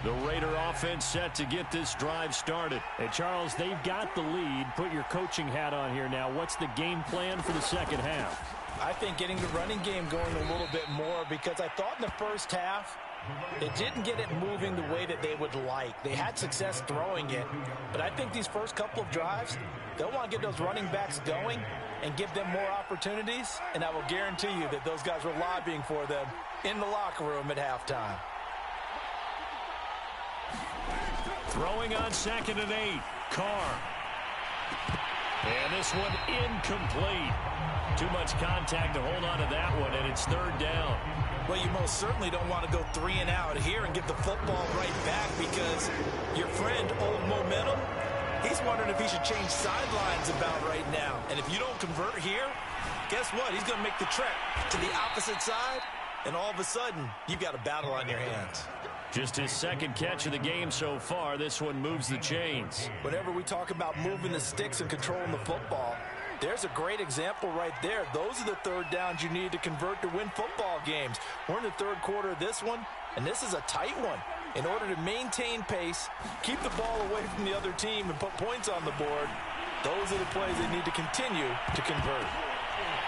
The Raider offense set to get this drive started. Hey, Charles, they've got the lead. Put your coaching hat on here now. What's the game plan for the second half? I think getting the running game going a little bit more, because I thought in the first half they didn't get it moving the way that they would like. They had success throwing it, but I think these first couple of drives, they'll want to get those running backs going and give them more opportunities, and I will guarantee you that those guys were lobbying for them in the locker room at halftime. Throwing on 2nd and 8. Carr. And this one incomplete. Too much contact to hold on to that one, and it's 3rd down. Well, you most certainly don't want to go 3 and out here and give the football right back, because your friend, Old Momentum, he's wondering if he should change sidelines about right now. And if you don't convert here, guess what? He's going to make the trek to the opposite side, and all of a sudden, you've got a battle on your hands. Just his 2nd catch of the game so far. This one moves the chains. Whenever we talk about moving the sticks and controlling the football, there's a great example right there. Those are the 3rd downs you need to convert to win football games. We're in the 3rd quarter of this one, and this is a tight one. In order to maintain pace, keep the ball away from the other team, and put points on the board, those are the plays they need to continue to convert.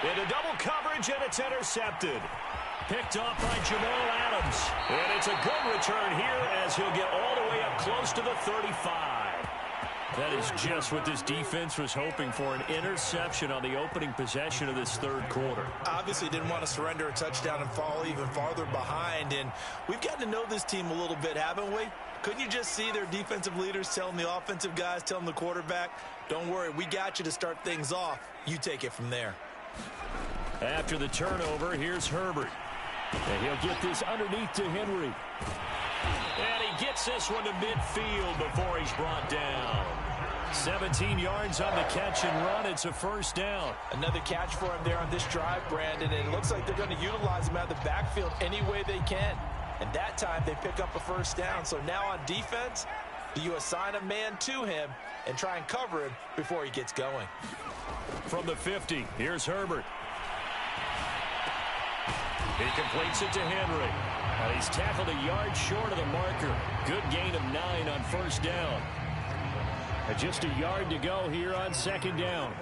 Into double coverage, and it's intercepted. Picked off by Jamal Adams. And it's a good return here as he'll get all the way up close to the 35. That is just what this defense was hoping for, an interception on the opening possession of this 3rd quarter. Obviously didn't want to surrender a touchdown and fall even farther behind. And we've gotten to know this team a little bit, haven't we? Couldn't you just see their defensive leaders telling the offensive guys, telling the quarterback, don't worry, we got you to start things off. You take it from there. After the turnover, here's Herbert. And he'll get this underneath to Henry. And he gets this one to midfield before he's brought down. 17 yards on the catch and run. It's a 1st down. Another catch for him there on this drive, Brandon. And it looks like they're going to utilize him out of the backfield any way they can. And that time they pick up a 1st down. So now on defense, do you assign a man to him and try and cover him before he gets going? From the 50, here's Herbert. He completes it to Henry. And he's tackled a yard short of the marker. Good gain of 9 on 1st down. And just a yard to go here on 2nd down.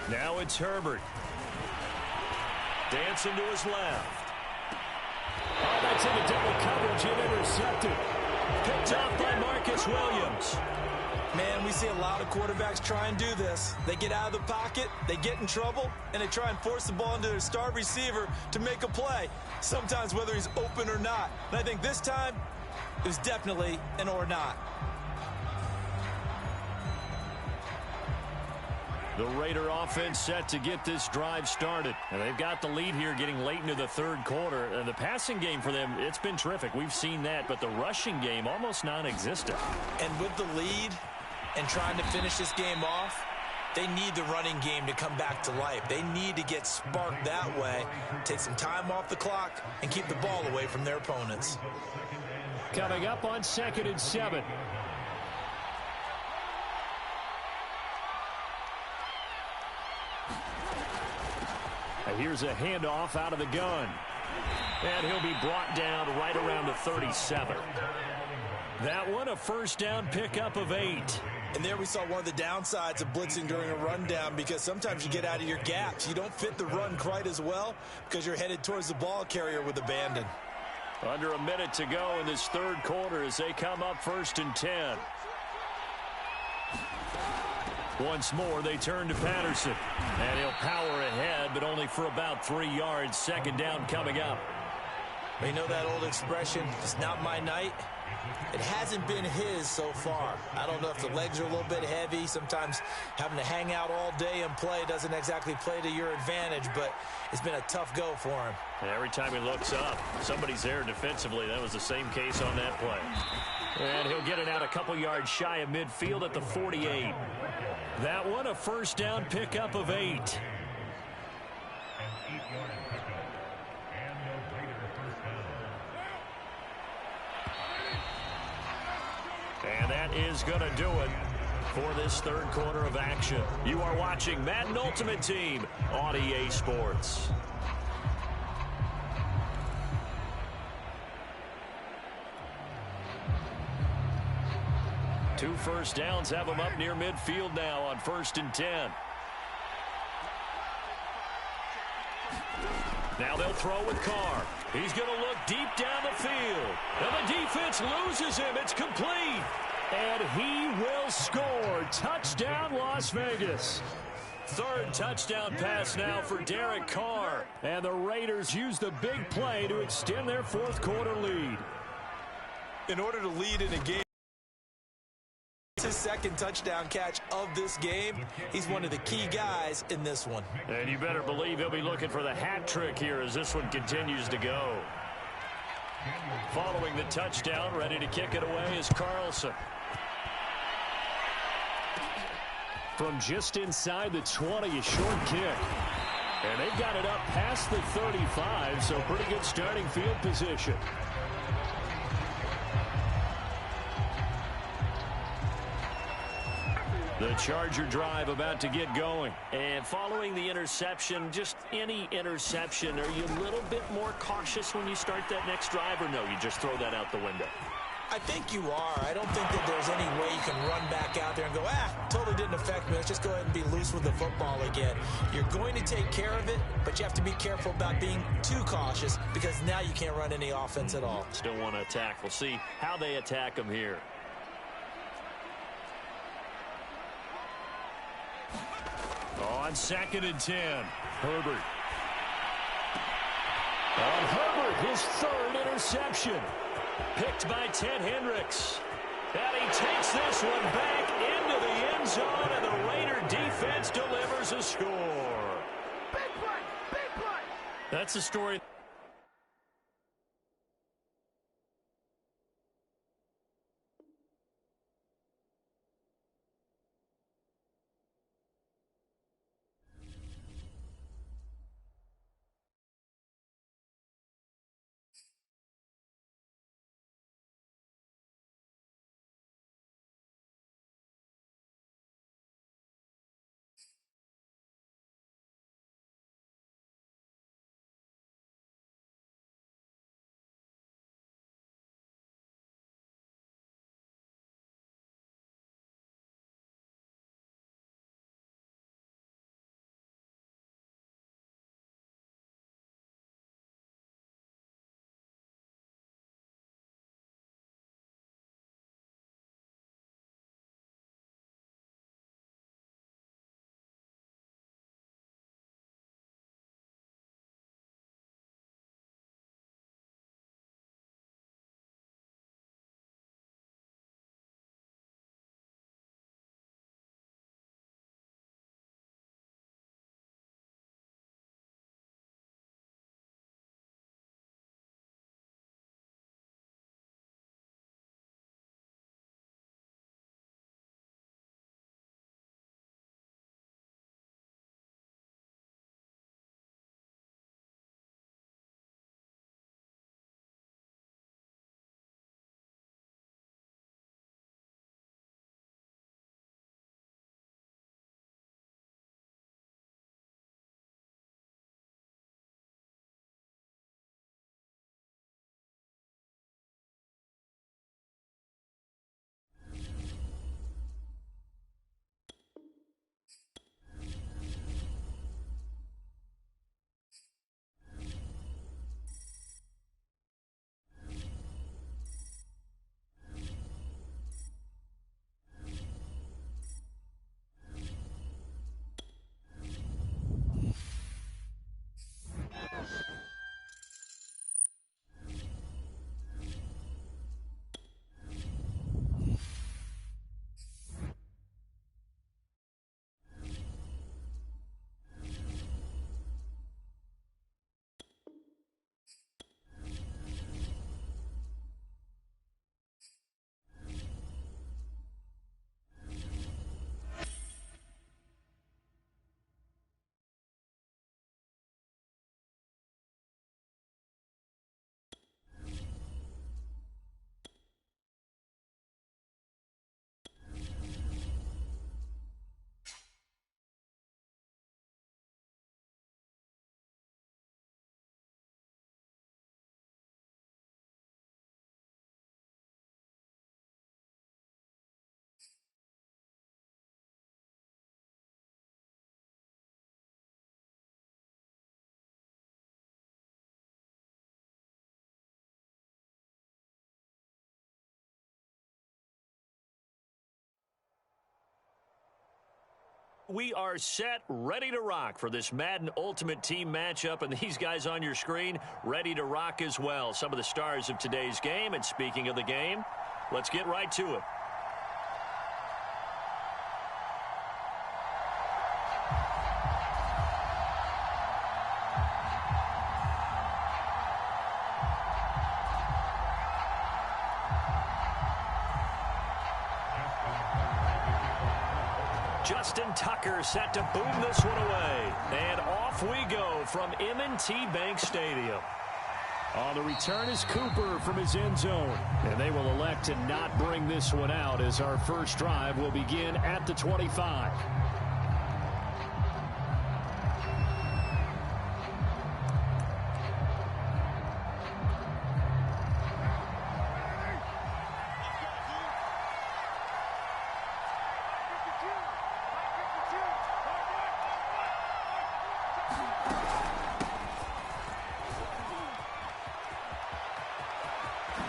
Now it's Herbert. Dancing to his left. Oh, that's into double coverage and intercepted. Picked off by Marcus Williams. Man, we see a lot of quarterbacks try and do this. They get out of the pocket, they get in trouble, and they try and force the ball into their star receiver to make a play, sometimes whether he's open or not. And I think this time, it was definitely an or not. The Raider offense set to get this drive started. And they've got the lead here getting late into the third quarter. The passing game for them, it's been terrific. We've seen that, but the rushing game almost non-existent. And with the lead and trying to finish this game off, they need the running game to come back to life. They need to get sparked that way, take some time off the clock, and keep the ball away from their opponents. Coming up on 2nd and 7. Here's a handoff out of the gun. And he'll be brought down right around the 37. That one, a first down pickup of 8. And there we saw one of the downsides of blitzing during a rundown, because sometimes you get out of your gaps. You don't fit the run quite as well because you're headed towards the ball carrier with abandon. Under a minute to go in this third quarter as they come up 1st and 10. Once more, they turn to Patterson. And he'll power ahead, but only for about 3 yards. 2nd down coming up. You know that old expression, it's not my night? It hasn't been his so far. I don't know if the legs are a little bit heavy. Sometimes having to hang out all day and play doesn't exactly play to your advantage, but it's been a tough go for him. And every time he looks up, somebody's there defensively. That was the same case on that play. And he'll get it out a couple yards shy of midfield at the 48. That one, a first down pickup of 8. And that is going to do it for this third quarter of action. You are watching Madden Ultimate Team on EA Sports. Two first downs have them up near midfield now on 1st and 10. Now they'll throw with Carr. He's going to look deep down the field. And the defense loses him. It's complete. And he will score. Touchdown, Las Vegas. Third touchdown pass now for Derek Carr. And the Raiders use the big play to extend their fourth quarter lead. In order to lead in a game, it's his second touchdown catch of this game. He's one of the key guys in this one. And you better believe he'll be looking for the hat trick here as this one continues to go. Following the touchdown, ready to kick it away is Carlson. From just inside the 20, a short kick. And they've got it up past the 35, so pretty good starting field position. The Charger drive about to get going. And following the interception, just any interception, are you a little bit more cautious when you start that next drive, or no, you just throw that out the window? I think you are. I don't think that there's any way you can run back out there and go, totally didn't affect me. Let's just go ahead and be loose with the football again. You're going to take care of it, but you have to be careful about being too cautious, because now you can't run any offense at all. Still want to attack. We'll see how they attack them here. On 2nd and 10, Herbert. On Herbert, his third interception. Picked by Ted Hendricks. And he takes this one back into the end zone, and the Raider defense delivers a score. Big play, big play. That's the story. We are set, ready to rock for this Madden Ultimate Team matchup, and these guys on your screen ready to rock as well. Some of the stars of today's game, and speaking of the game, let's get right to it. Justin Tucker set to boom this one away. And off we go from M&T Bank Stadium. On the return is Cooper from his end zone. And they will elect to not bring this one out as our first drive will begin at the 25.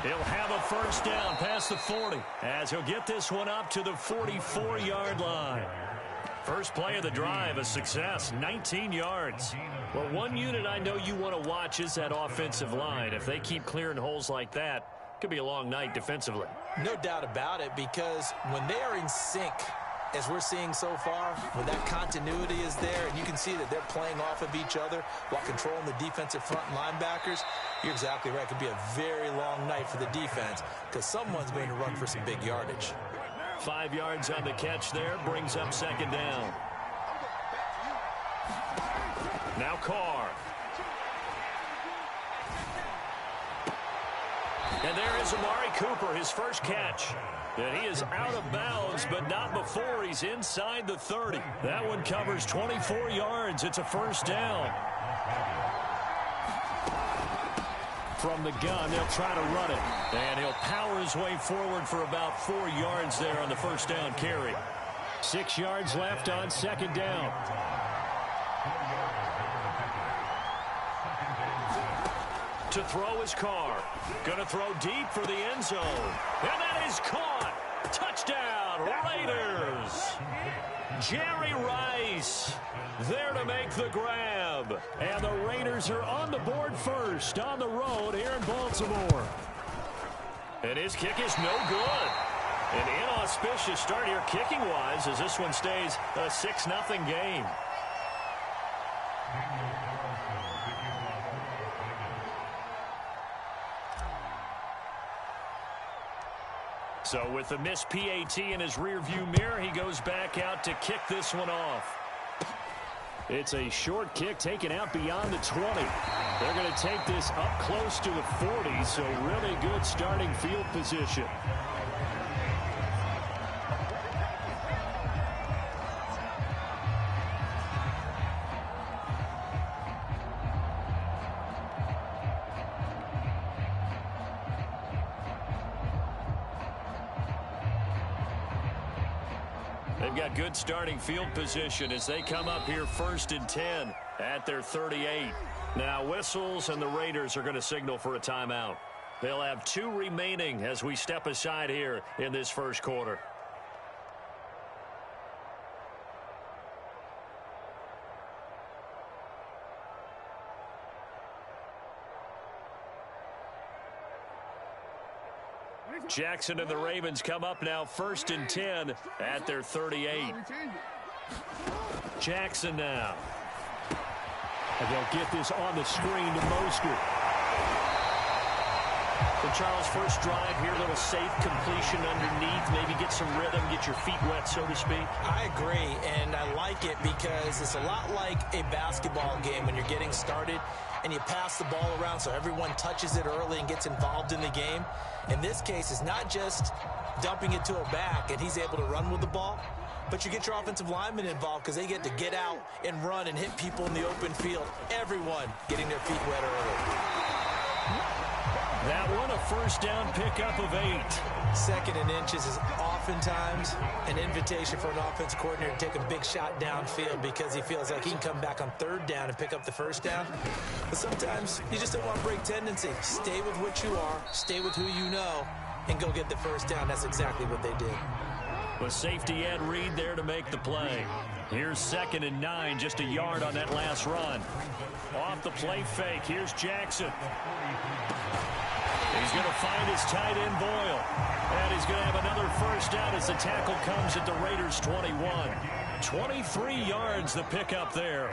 He'll have a first down past the 40 as he'll get this one up to the 44-yard line. First play of the drive, a success, 19 yards. Well, one unit I know you want to watch is that offensive line. If they keep clearing holes like that, it could be a long night defensively. No doubt about it, because when they are in sync, as we're seeing so far, when that continuity is there and you can see that they're playing off of each other while controlling the defensive front linebackers, you're exactly right. It could be a very long night for the defense because someone's going to run for some big yardage. 5 yards on the catch there, brings up second down. Now Carr. And there is Amari Cooper, his first catch. And he is out of bounds, but not before he's inside the 30. That one covers 24 yards. It's a first down. From the gun, they'll try to run it. And he'll power his way forward for about 4 yards there on the first down carry. 6 yards left on second down. To throw his Carr. Going to throw deep for the end zone. And that is caught. Touchdown, Raiders. Jerry Rice there to make the grab. And the Raiders are on the board first on the road here in Baltimore. And his kick is no good. An inauspicious start here kicking-wise as this one stays a 6-0 game. So with the missed PAT in his rearview mirror, he goes back out to kick this one off. It's a short kick taken out beyond the 20. They're going to take this up close to the 40, so really good starting field position. They've got good starting field position as they come up here 1st and 10 at their 38. Now whistles and the Raiders are going to signal for a timeout. They'll have 2 remaining as we step aside here in this first quarter. Jackson and the Ravens come up now 1st and 10 at their 38. Jackson now. And they'll get this on the screen to Mostert. So Charles, first drive here, a little safe completion underneath, maybe get some rhythm, get your feet wet, so to speak. I agree, and I like it because it's a lot like a basketball game when you're getting started and you pass the ball around so everyone touches it early and gets involved in the game. In this case, it's not just dumping it to a back and he's able to run with the ball, but you get your offensive linemen involved because they get to get out and run and hit people in the open field. Everyone getting their feet wet early. That one, a first down pickup of 8. 2nd and inches is oftentimes an invitation for an offensive coordinator to take a big shot downfield because he feels like he can come back on 3rd down and pick up the first down. But sometimes you just don't want to break tendency. Stay with what you are, stay with who you know, and go get the first down. That's exactly what they did. The safety Ed Reed there to make the play. Here's 2nd and 9, just a yard on that last run. Off the play fake, here's Jackson. He's going to find his tight end Boyle. And he's going to have another first down as the tackle comes at the Raiders' 21. 23 yards the pickup there.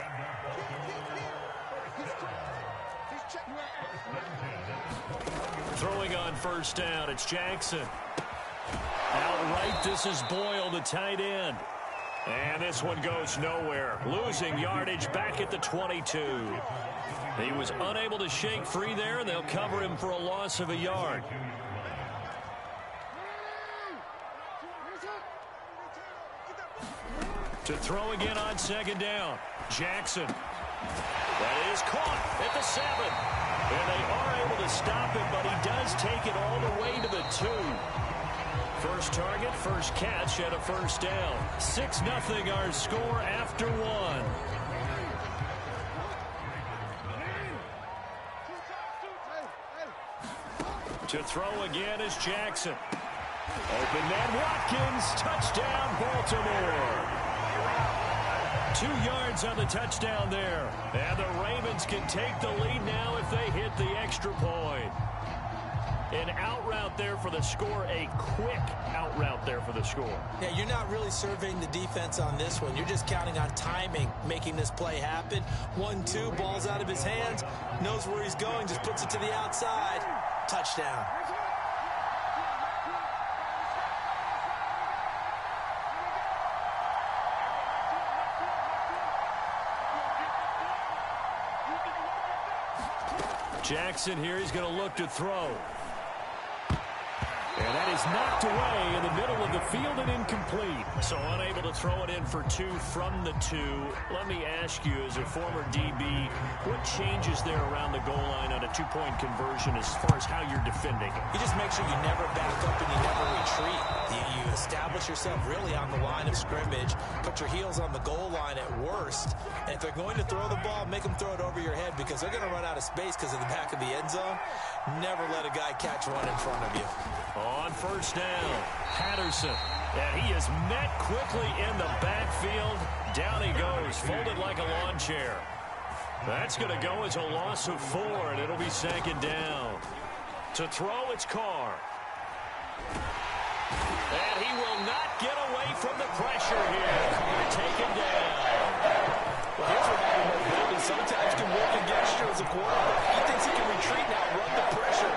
Throwing on first down, it's Jackson. Outright, this is Boyle, the tight end. And this one goes nowhere. Losing yardage back at the 22. He was unable to shake free there, and they'll cover him for a loss of a yard. To throw again on 2nd down. Jackson. That is caught at the 7. And they are able to stop him, but he does take it all the way to the 2. First target, first catch, and a first down. 6-0 our score after 1. To throw again is Jackson. Open man Watkins. Touchdown, Baltimore. 2 yards on the touchdown there. And the Ravens can take the lead now if they hit the extra point. An out route there for the score. A quick out route there for the score. Yeah, you're not really surveying the defense on this one. You're just counting on timing, making this play happen. 1-2, ball's out of his hands. Knows where he's going, just puts it to the outside. Touchdown. Jackson here, he's going to look to throw. And that is knocked away in the middle of the field and incomplete. So unable to throw it in for 2 from the 2. Let me ask you, as a former DB, what changes there around the goal line on a 2-point conversion as far as how you're defending it? You just make sure you never back up and you never retreat. You establish yourself really on the line of scrimmage, put your heels on the goal line at worst, and if they're going to throw the ball, make them throw it over your head because they're going to run out of space because of the back of the end zone. Never let a guy catch one in front of you. On first down, Patterson. And he is met quickly in the backfield. Down he goes, folded like a lawn chair. That's going to go as a loss of 4, and it'll be 2nd down. To throw, it's Carr. And he will not get away from the pressure here. Carr taken down. Well, here's what mobility sometimes can work against you as a quarterback. He thinks he can retreat now, run the pressure.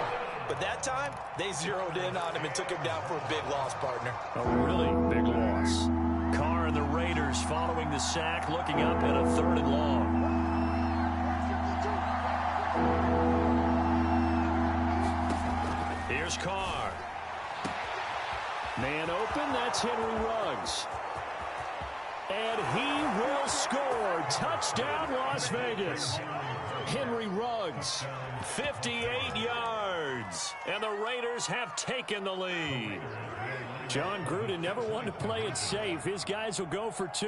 But that time, they zeroed in on him and took him down for a big loss, partner. A really big loss. Carr and the Raiders following the sack, looking up at a 3rd and long. Here's Carr. Man open, that's Henry Ruggs. And he will score. Touchdown, Las Vegas. Henry Ruggs, 58 yards. And the Raiders have taken the lead. John Gruden never wanted to play it safe. His guys will go for 2.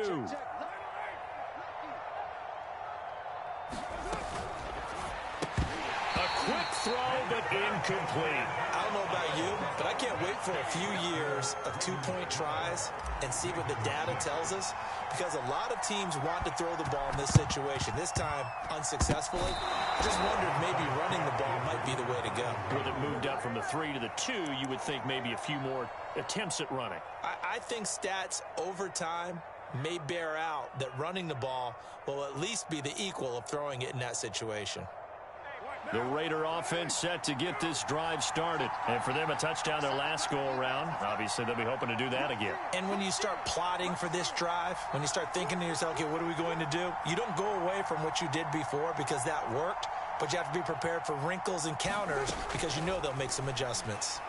A quick throw, but incomplete. I don't know about you, but I can't wait for a few years of 2-point tries and see what the data tells us, because a lot of teams want to throw the ball in this situation. This time, unsuccessfully. I just wondered maybe running the ball might be the way to go. With it moved up from the 3 to the 2, you would think maybe a few more attempts at running. I think stats over time may bear out that running the ball will at least be the equal of throwing it in that situation. The Raider offense set to get this drive started. And for them, a touchdown their last go-around. Obviously, they'll be hoping to do that again. And when you start plotting for this drive, when you start thinking to yourself, okay, what are we going to do? You don't go away from what you did before because that worked, but you have to be prepared for wrinkles and counters because you know they'll make some adjustments.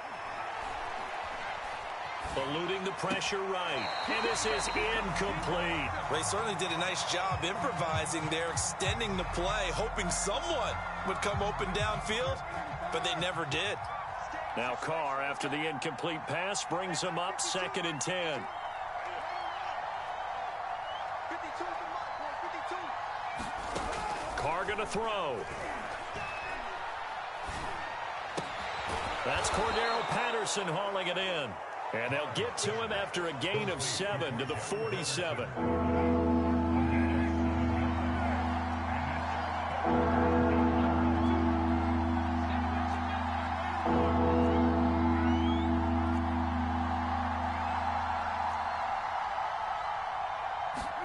Eluding the pressure right. And this is incomplete. They certainly did a nice job improvising there, extending the play, hoping someone would come open downfield, but they never did. Now Carr, after the incomplete pass, brings him up 2nd and 10. Carr going to throw. That's Cordero Patterson hauling it in. And they'll get to him after a gain of 7 to the 47.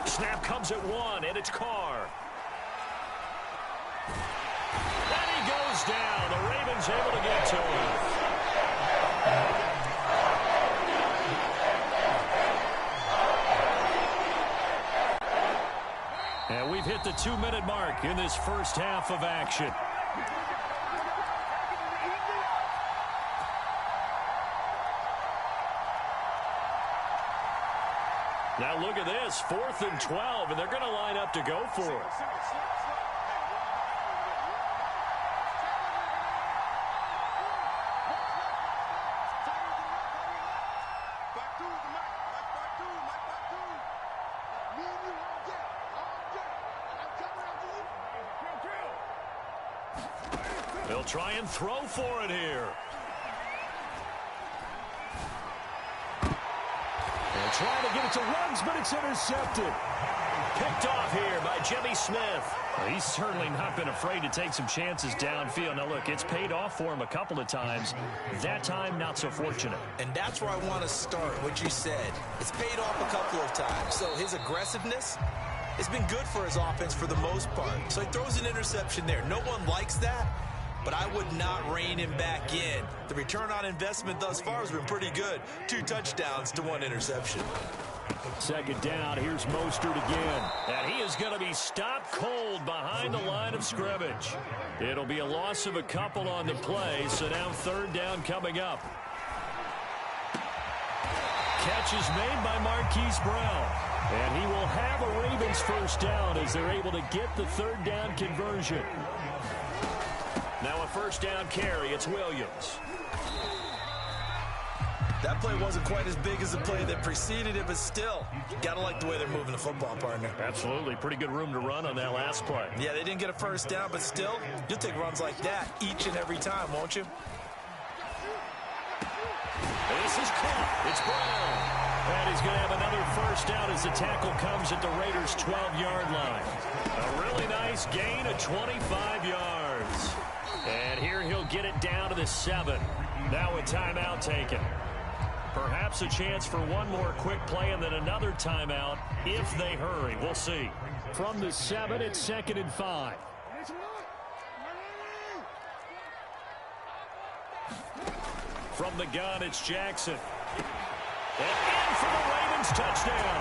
Snap comes at 1, and it's Carr. And he goes down. The Ravens able to get to him. And we've hit the 2-minute mark in this first half of action. Now look at this, 4th and 12, and they're going to line up to go for it. They'll try and throw for it here. They'll try to get it to Ruggs, but it's intercepted. Picked off here by Jimmy Smith. Well, he's certainly not been afraid to take some chances downfield. Now, look, it's paid off for him a couple of times. That time, not so fortunate. And that's where I want to start, what you said. It's paid off a couple of times. So his aggressiveness has been good for his offense for the most part. So he throws an interception there. No one likes that, but I would not rein him back in. The return on investment thus far has been pretty good. 2 touchdowns to 1 interception. Second down, here's Mostert again. And he is going to be stopped cold behind the line of scrimmage. It'll be a loss of a couple on the play, so now 3rd down coming up. Catch is made by Marquise Brown. And he will have a Ravens first down as they're able to get the 3rd down conversion. Now a first down carry, it's Williams. That play wasn't quite as big as the play that preceded it, but still, gotta like the way they're moving the football, partner. Absolutely. Pretty good room to run on that last play. Yeah, they didn't get a first down, but still, you'll take runs like that each and every time, won't you? This is caught. It's Brown. And he's going to have another first down as the tackle comes at the Raiders' 12-yard line. A really nice gain of 25 yards. And here he'll get it down to the 7. Now a timeout taken. Perhaps a chance for one more quick play and then another timeout if they hurry. We'll see. From the 7, it's 2nd and 5. From the gun, it's Jackson. And in for the Ravens touchdown.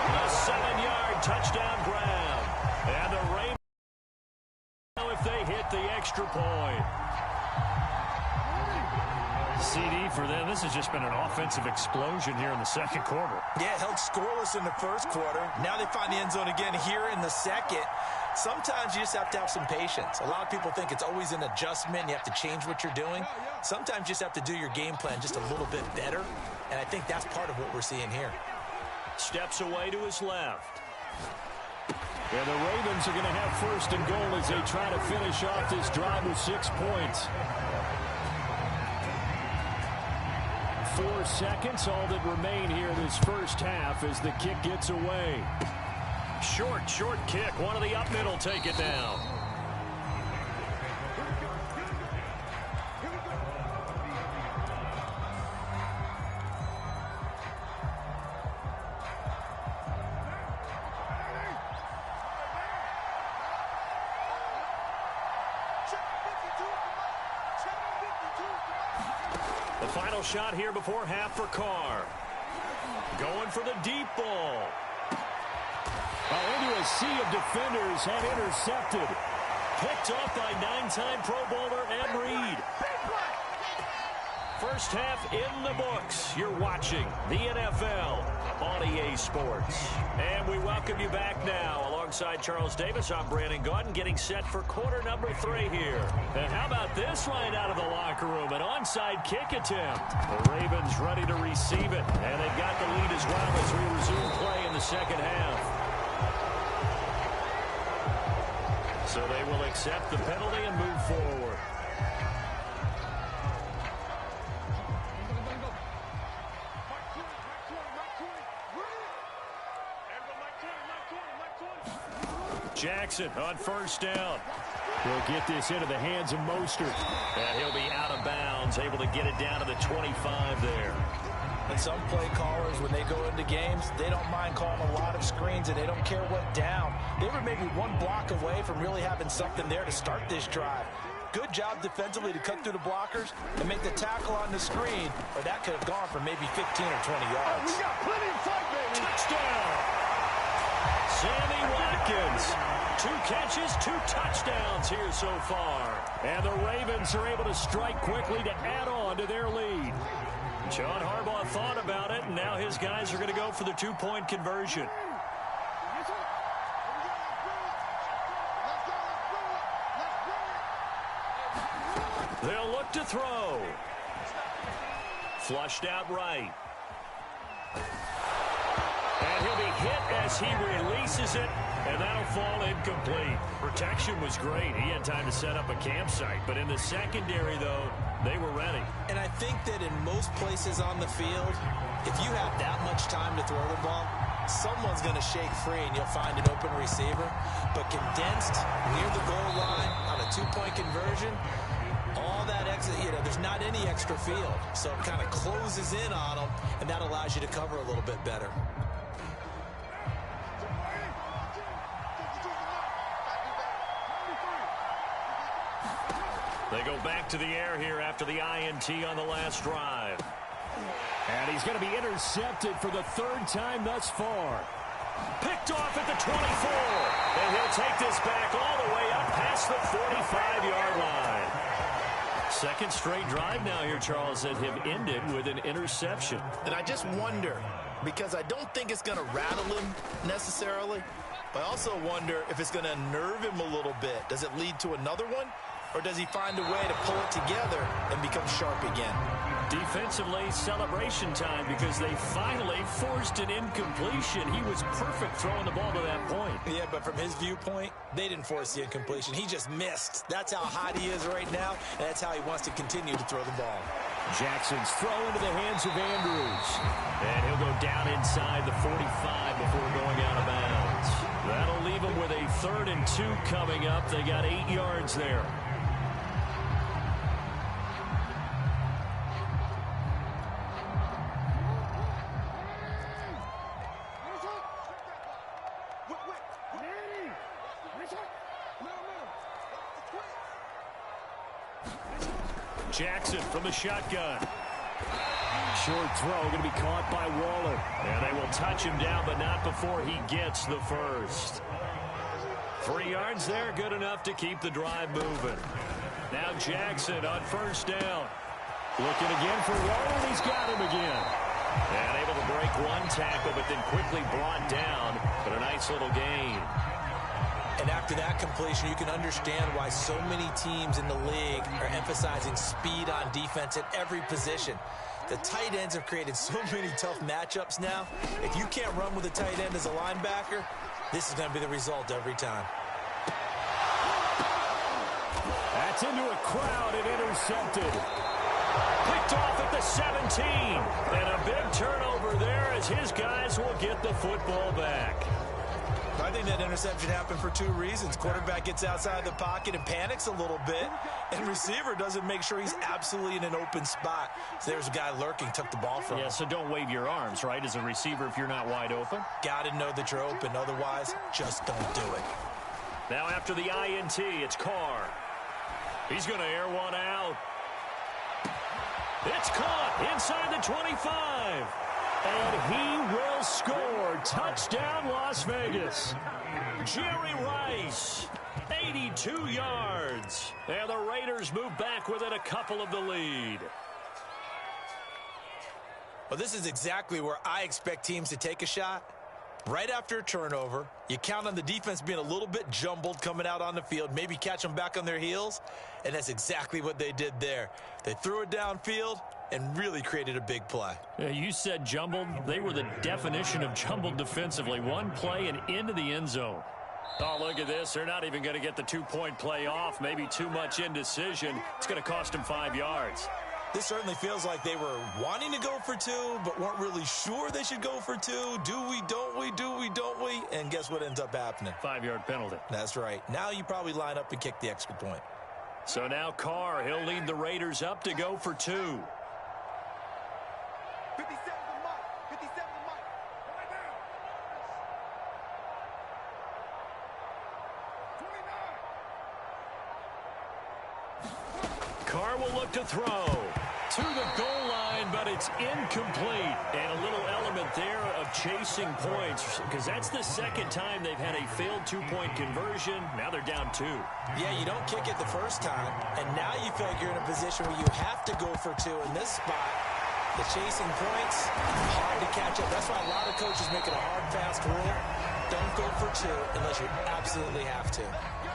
A 7-yard touchdown grab. And the Ravens, now if they hit the extra point. CD for them. This has just been an offensive explosion here in the second quarter. Yeah, held scoreless in the first quarter. Now they find the end zone again here in the second. Sometimes you just have to have some patience. A lot of people think it's always an adjustment. You have to change what you're doing. Sometimes you just have to do your game plan just a little bit better. And I think that's part of what we're seeing here. Steps away to his left. And the Ravens are going to have first and goal as they try to finish off this drive with 6 points. 4 seconds, all that remain here in this first half as the kick gets away. Short kick. One of the up middle take it down. The final shot here before half for Carr. Going for the deep ball. Into a sea of defenders and intercepted. Picked off by 9-time Pro Bowler Ed Reed. First half in the books. You're watching the NFL on EA Sports. And we welcome you back now. Alongside Charles Davis, I'm Brandon Gaudin, getting set for quarter number 3 here. And how about this right out of the locker room? An onside kick attempt. The Ravens ready to receive it. And they've got the lead as well as we resume play in the second half. So they will accept the penalty and move forward. Jackson on first down. He'll get this into the hands of Mostert. And he'll be out of bounds, able to get it down to the 25 there. And some play callers, when they go into games, they don't mind calling a lot of screens, and they don't care what down. They were maybe one block away from really having something there to start this drive. Good job defensively to cut through the blockers and make the tackle on the screen, or that could have gone for maybe 15 or 20 yards. We got plenty of fight, baby. Touchdown! Sammy Watkins. 2 catches, 2 touchdowns here so far. And the Ravens are able to strike quickly to add on to their lead. John Harbaugh thought about it, and now his guys are going to go for the 2-point conversion. They'll look to throw. Flushed out right. And he'll be hit as he releases it, and that'll fall incomplete. Protection was great. He had time to set up a campsite, but in the secondary, though, they were ready. And I think that in most places on the field, if you have that much time to throw the ball, someone's going to shake free and you'll find an open receiver. But condensed near the goal line on a 2-point conversion, all that extra, there's not any extra field. So it kind of closes in on them, and that allows you to cover a little bit better. They go back to the air here after the INT on the last drive. And he's going to be intercepted for the 3rd time thus far. Picked off at the 24. And he'll take this back all the way up past the 45-yard line. 2nd straight drive now here, Charles, that have ended with an interception. And I just wonder, because I don't think it's going to rattle him necessarily, but I also wonder if it's going to unnerve him a little bit. Does it lead to another one? Or does he find a way to pull it together and become sharp again? Defensively, celebration time because they finally forced an incompletion. He was perfect throwing the ball to that point. Yeah, but from his viewpoint, they didn't force the incompletion. He just missed. That's how hot he is right now, and that's how he wants to continue to throw the ball. Jackson's throw into the hands of Andrews. And he'll go down inside the 45 before going out of bounds. That'll leave him with a 3rd and 2 coming up. They got 8 yards there. Jackson from the shotgun. Short throw going to be caught by Waller. And they will touch him down, but not before he gets the first. 3 yards there, good enough to keep the drive moving. Now Jackson on first down. Looking again for Waller, and he's got him again. And able to break one tackle, but then quickly brought down. But a nice little gain. And after that completion, you can understand why so many teams in the league are emphasizing speed on defense at every position. The tight ends have created so many tough matchups now. If you can't run with a tight end as a linebacker, this is going to be the result every time. That's into a crowd and intercepted. Picked off at the 17. And a big turnover there as his guys will get the football back. I think that interception happened for 2 reasons. Quarterback gets outside the pocket and panics a little bit, and receiver doesn't make sure he's absolutely in an open spot. So there's a guy lurking, took the ball from him. Yeah, so don't wave your arms, right, as a receiver if you're not wide open. Got to know that you're open. Otherwise, just don't do it. Now after the INT, it's Carr. He's going to air one out. It's caught inside the 25. And he will score. Touchdown, Las Vegas. Jerry Rice, 82 yards. And the Raiders move back within a couple of the lead. Well, this is exactly where I expect teams to take a shot. Right after a turnover, you count on the defense being a little bit jumbled coming out on the field, maybe catch them back on their heels, and that's exactly what they did there. They threw it downfield and really created a big play. Yeah, you said jumbled. They were the definition of jumbled defensively. One play and into the end zone. Oh, look at this. They're not even going to get the 2-point play off. Maybe too much indecision. It's going to cost them 5 yards. This certainly feels like they were wanting to go for two, but weren't really sure they should go for two. Do we, don't we, do we, don't we? And guess what ends up happening? 5-yard penalty. That's right. Now you probably line up and kick the extra point. So now Carr, he'll lead the Raiders up to go for two. 57 the mark. 57 the mark. Right down. 29. Carr will look to throw to the goal line, but it's incomplete. And a little element there of chasing points, because that's the second time they've had a failed two-point conversion. Now they're down 2. Yeah, you don't kick it the first time, and now you feel like you're in a position where you have to go for two in this spot. The chasing points, hard to catch up. That's why a lot of coaches make it a hard, fast rule. Don't go for two unless you absolutely have to.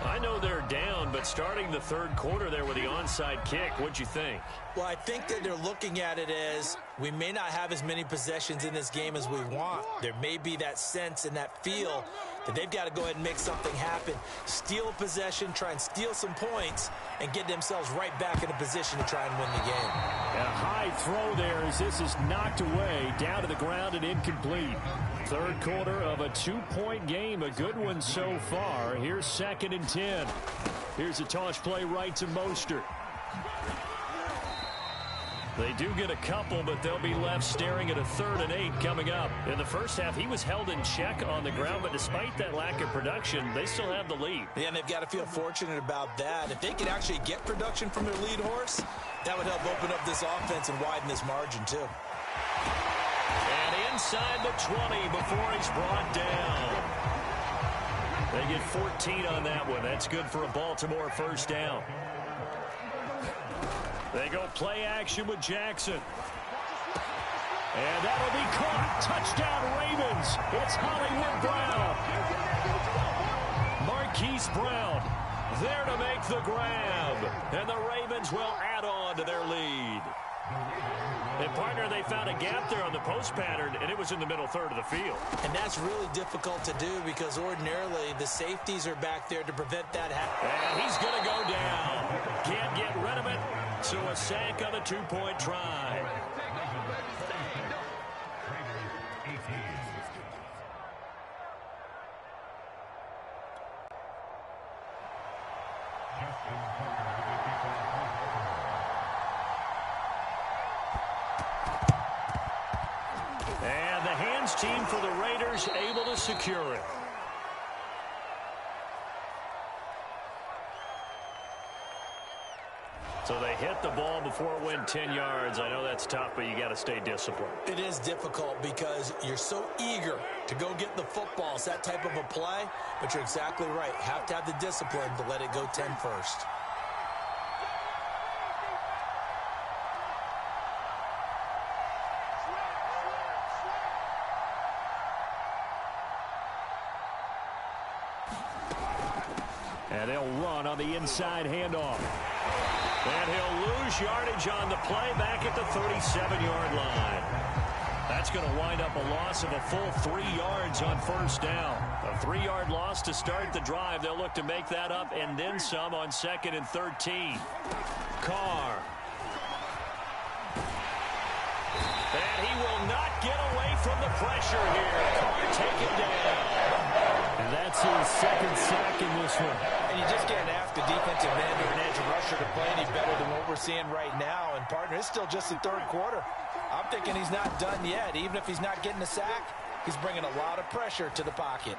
I know they're down, but starting the third quarter there with the onside kick, what'd you think? Well, I think that they're looking at it as we may not have as many possessions in this game as we want. There may be that sense and that feel that they've got to go ahead and make something happen. Steal a possession, try and steal some points, and get themselves right back in a position to try and win the game. A high throw there as this is knocked away, down to the ground and incomplete. Third quarter of a 2-point game, a good one so far. Here's 2nd and 10. Here's a toss play right to Mostert. They do get a couple, but they'll be left staring at a 3rd and 8 coming up. In the first half, he was held in check on the ground, but despite that lack of production, they still have the lead. Yeah, and they've got to feel fortunate about that. If they could actually get production from their lead horse, that would help open up this offense and widen this margin too. And inside the 20 before he's brought down. They get 14 on that one. That's good for a Baltimore first down. They go play action with Jackson. And that'll be caught. Touchdown Ravens. It's Hollywood Brown. Marquise Brown there to make the grab. And the Ravens will add on to their lead. And, partner, they found a gap there on the post pattern, and it was in the middle third of the field. And that's really difficult to do because ordinarily the safeties are back there to prevent that happening. And he's going to go down. Can't get rid of it. So a sack on a 2-point try. And the hands team for the Raiders able to secure it. So they hit the ball before it went 10 yards. I know that's tough, but you got to stay disciplined. It is difficult because you're so eager to go get the football. It's that type of a play, but you're exactly right. You have to have the discipline to let it go 10 first. And they'll run on the inside handoff. And he'll lose yardage on the play back at the 37-yard line. That's going to wind up a loss of a full 3 yards on first down. A 3-yard loss to start the drive. They'll look to make that up and then some on 2nd and 13. Carr. And he will not get away from the pressure here. Carr taken down. And that's his 2nd sack in this one. And you just can't ask a defensive end or an edge rusher to play any better than what we're seeing right now. And, partner, it's still just the third quarter. I'm thinking he's not done yet. Even if he's not getting a sack, he's bringing a lot of pressure to the pocket.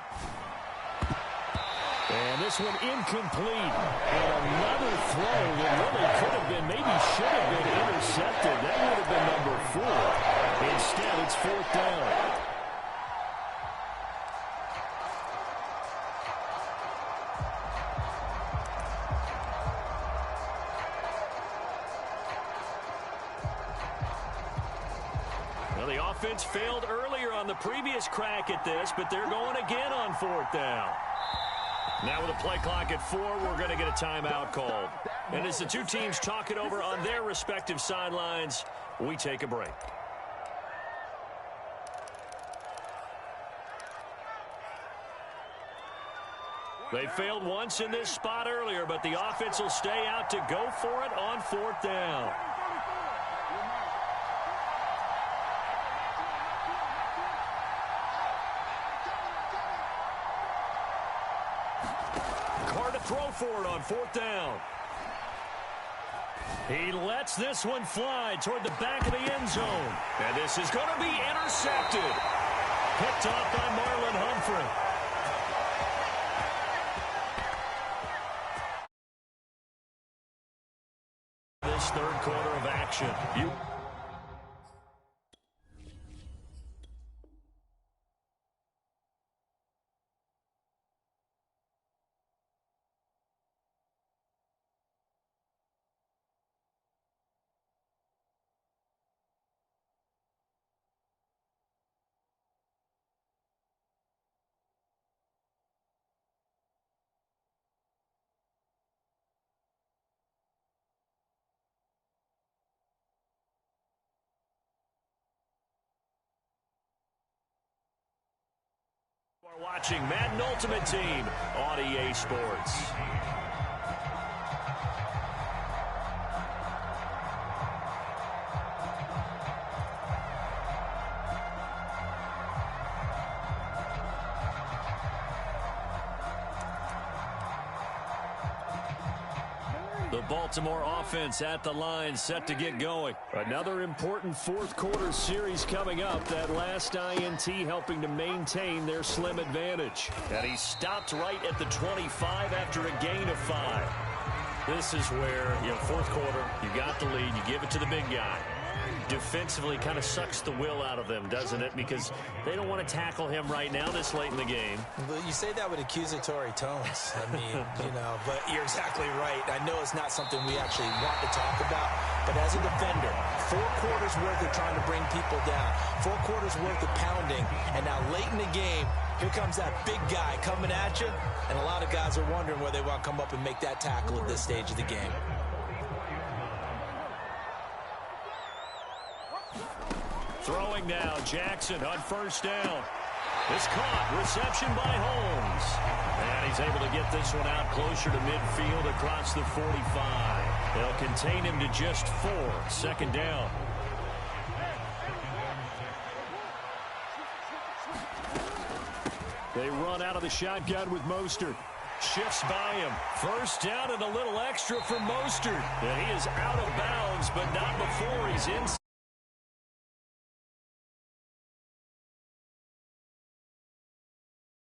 And this one incomplete. And another throw that really could have been, maybe should have been intercepted. That would have been number 4. Instead, it's 4th down. The offense failed earlier on the previous crack at this, but they're going again on 4th down. Now with a play clock at 4, we're going to get a timeout called. And as the two teams talk it over on their respective sidelines, we take a break. They failed once in this spot earlier, but the offense will stay out to go for it on 4th down. throw for it on 4th down. He lets this one fly toward the back of the end zone. And this is going to be intercepted. Picked off by Marlon Humphrey. This third quarter of action. We're watching Madden Ultimate Team on EA Sports. The Baltimore offense at the line, set to get going. Another important fourth quarter series coming up. That last INT helping to maintain their slim advantage. And he stopped right at the 25 after a gain of 5. This is where, fourth quarter, you got the lead, you give it to the big guy. Defensively kind of sucks the will out of them, doesn't it? Because they don't want to tackle him right now this late in the game. Well, you say that with accusatory tones. I mean, but you're exactly right. I know it's not something we actually want to talk about, but as a defender, 4 quarters worth of trying to bring people down, 4 quarters worth of pounding, and now late in the game, here comes that big guy coming at you, and a lot of guys are wondering where they want to come up and make that tackle at this stage of the game. Throwing now, Jackson on 1st down. It's caught, reception by Holmes. And he's able to get this one out closer to midfield across the 45. They'll contain him to just 4, 2nd down. They run out of the shotgun with Mostert. Shifts by him. 1st down and a little extra for Mostert. And he is out of bounds, but not before he's inside.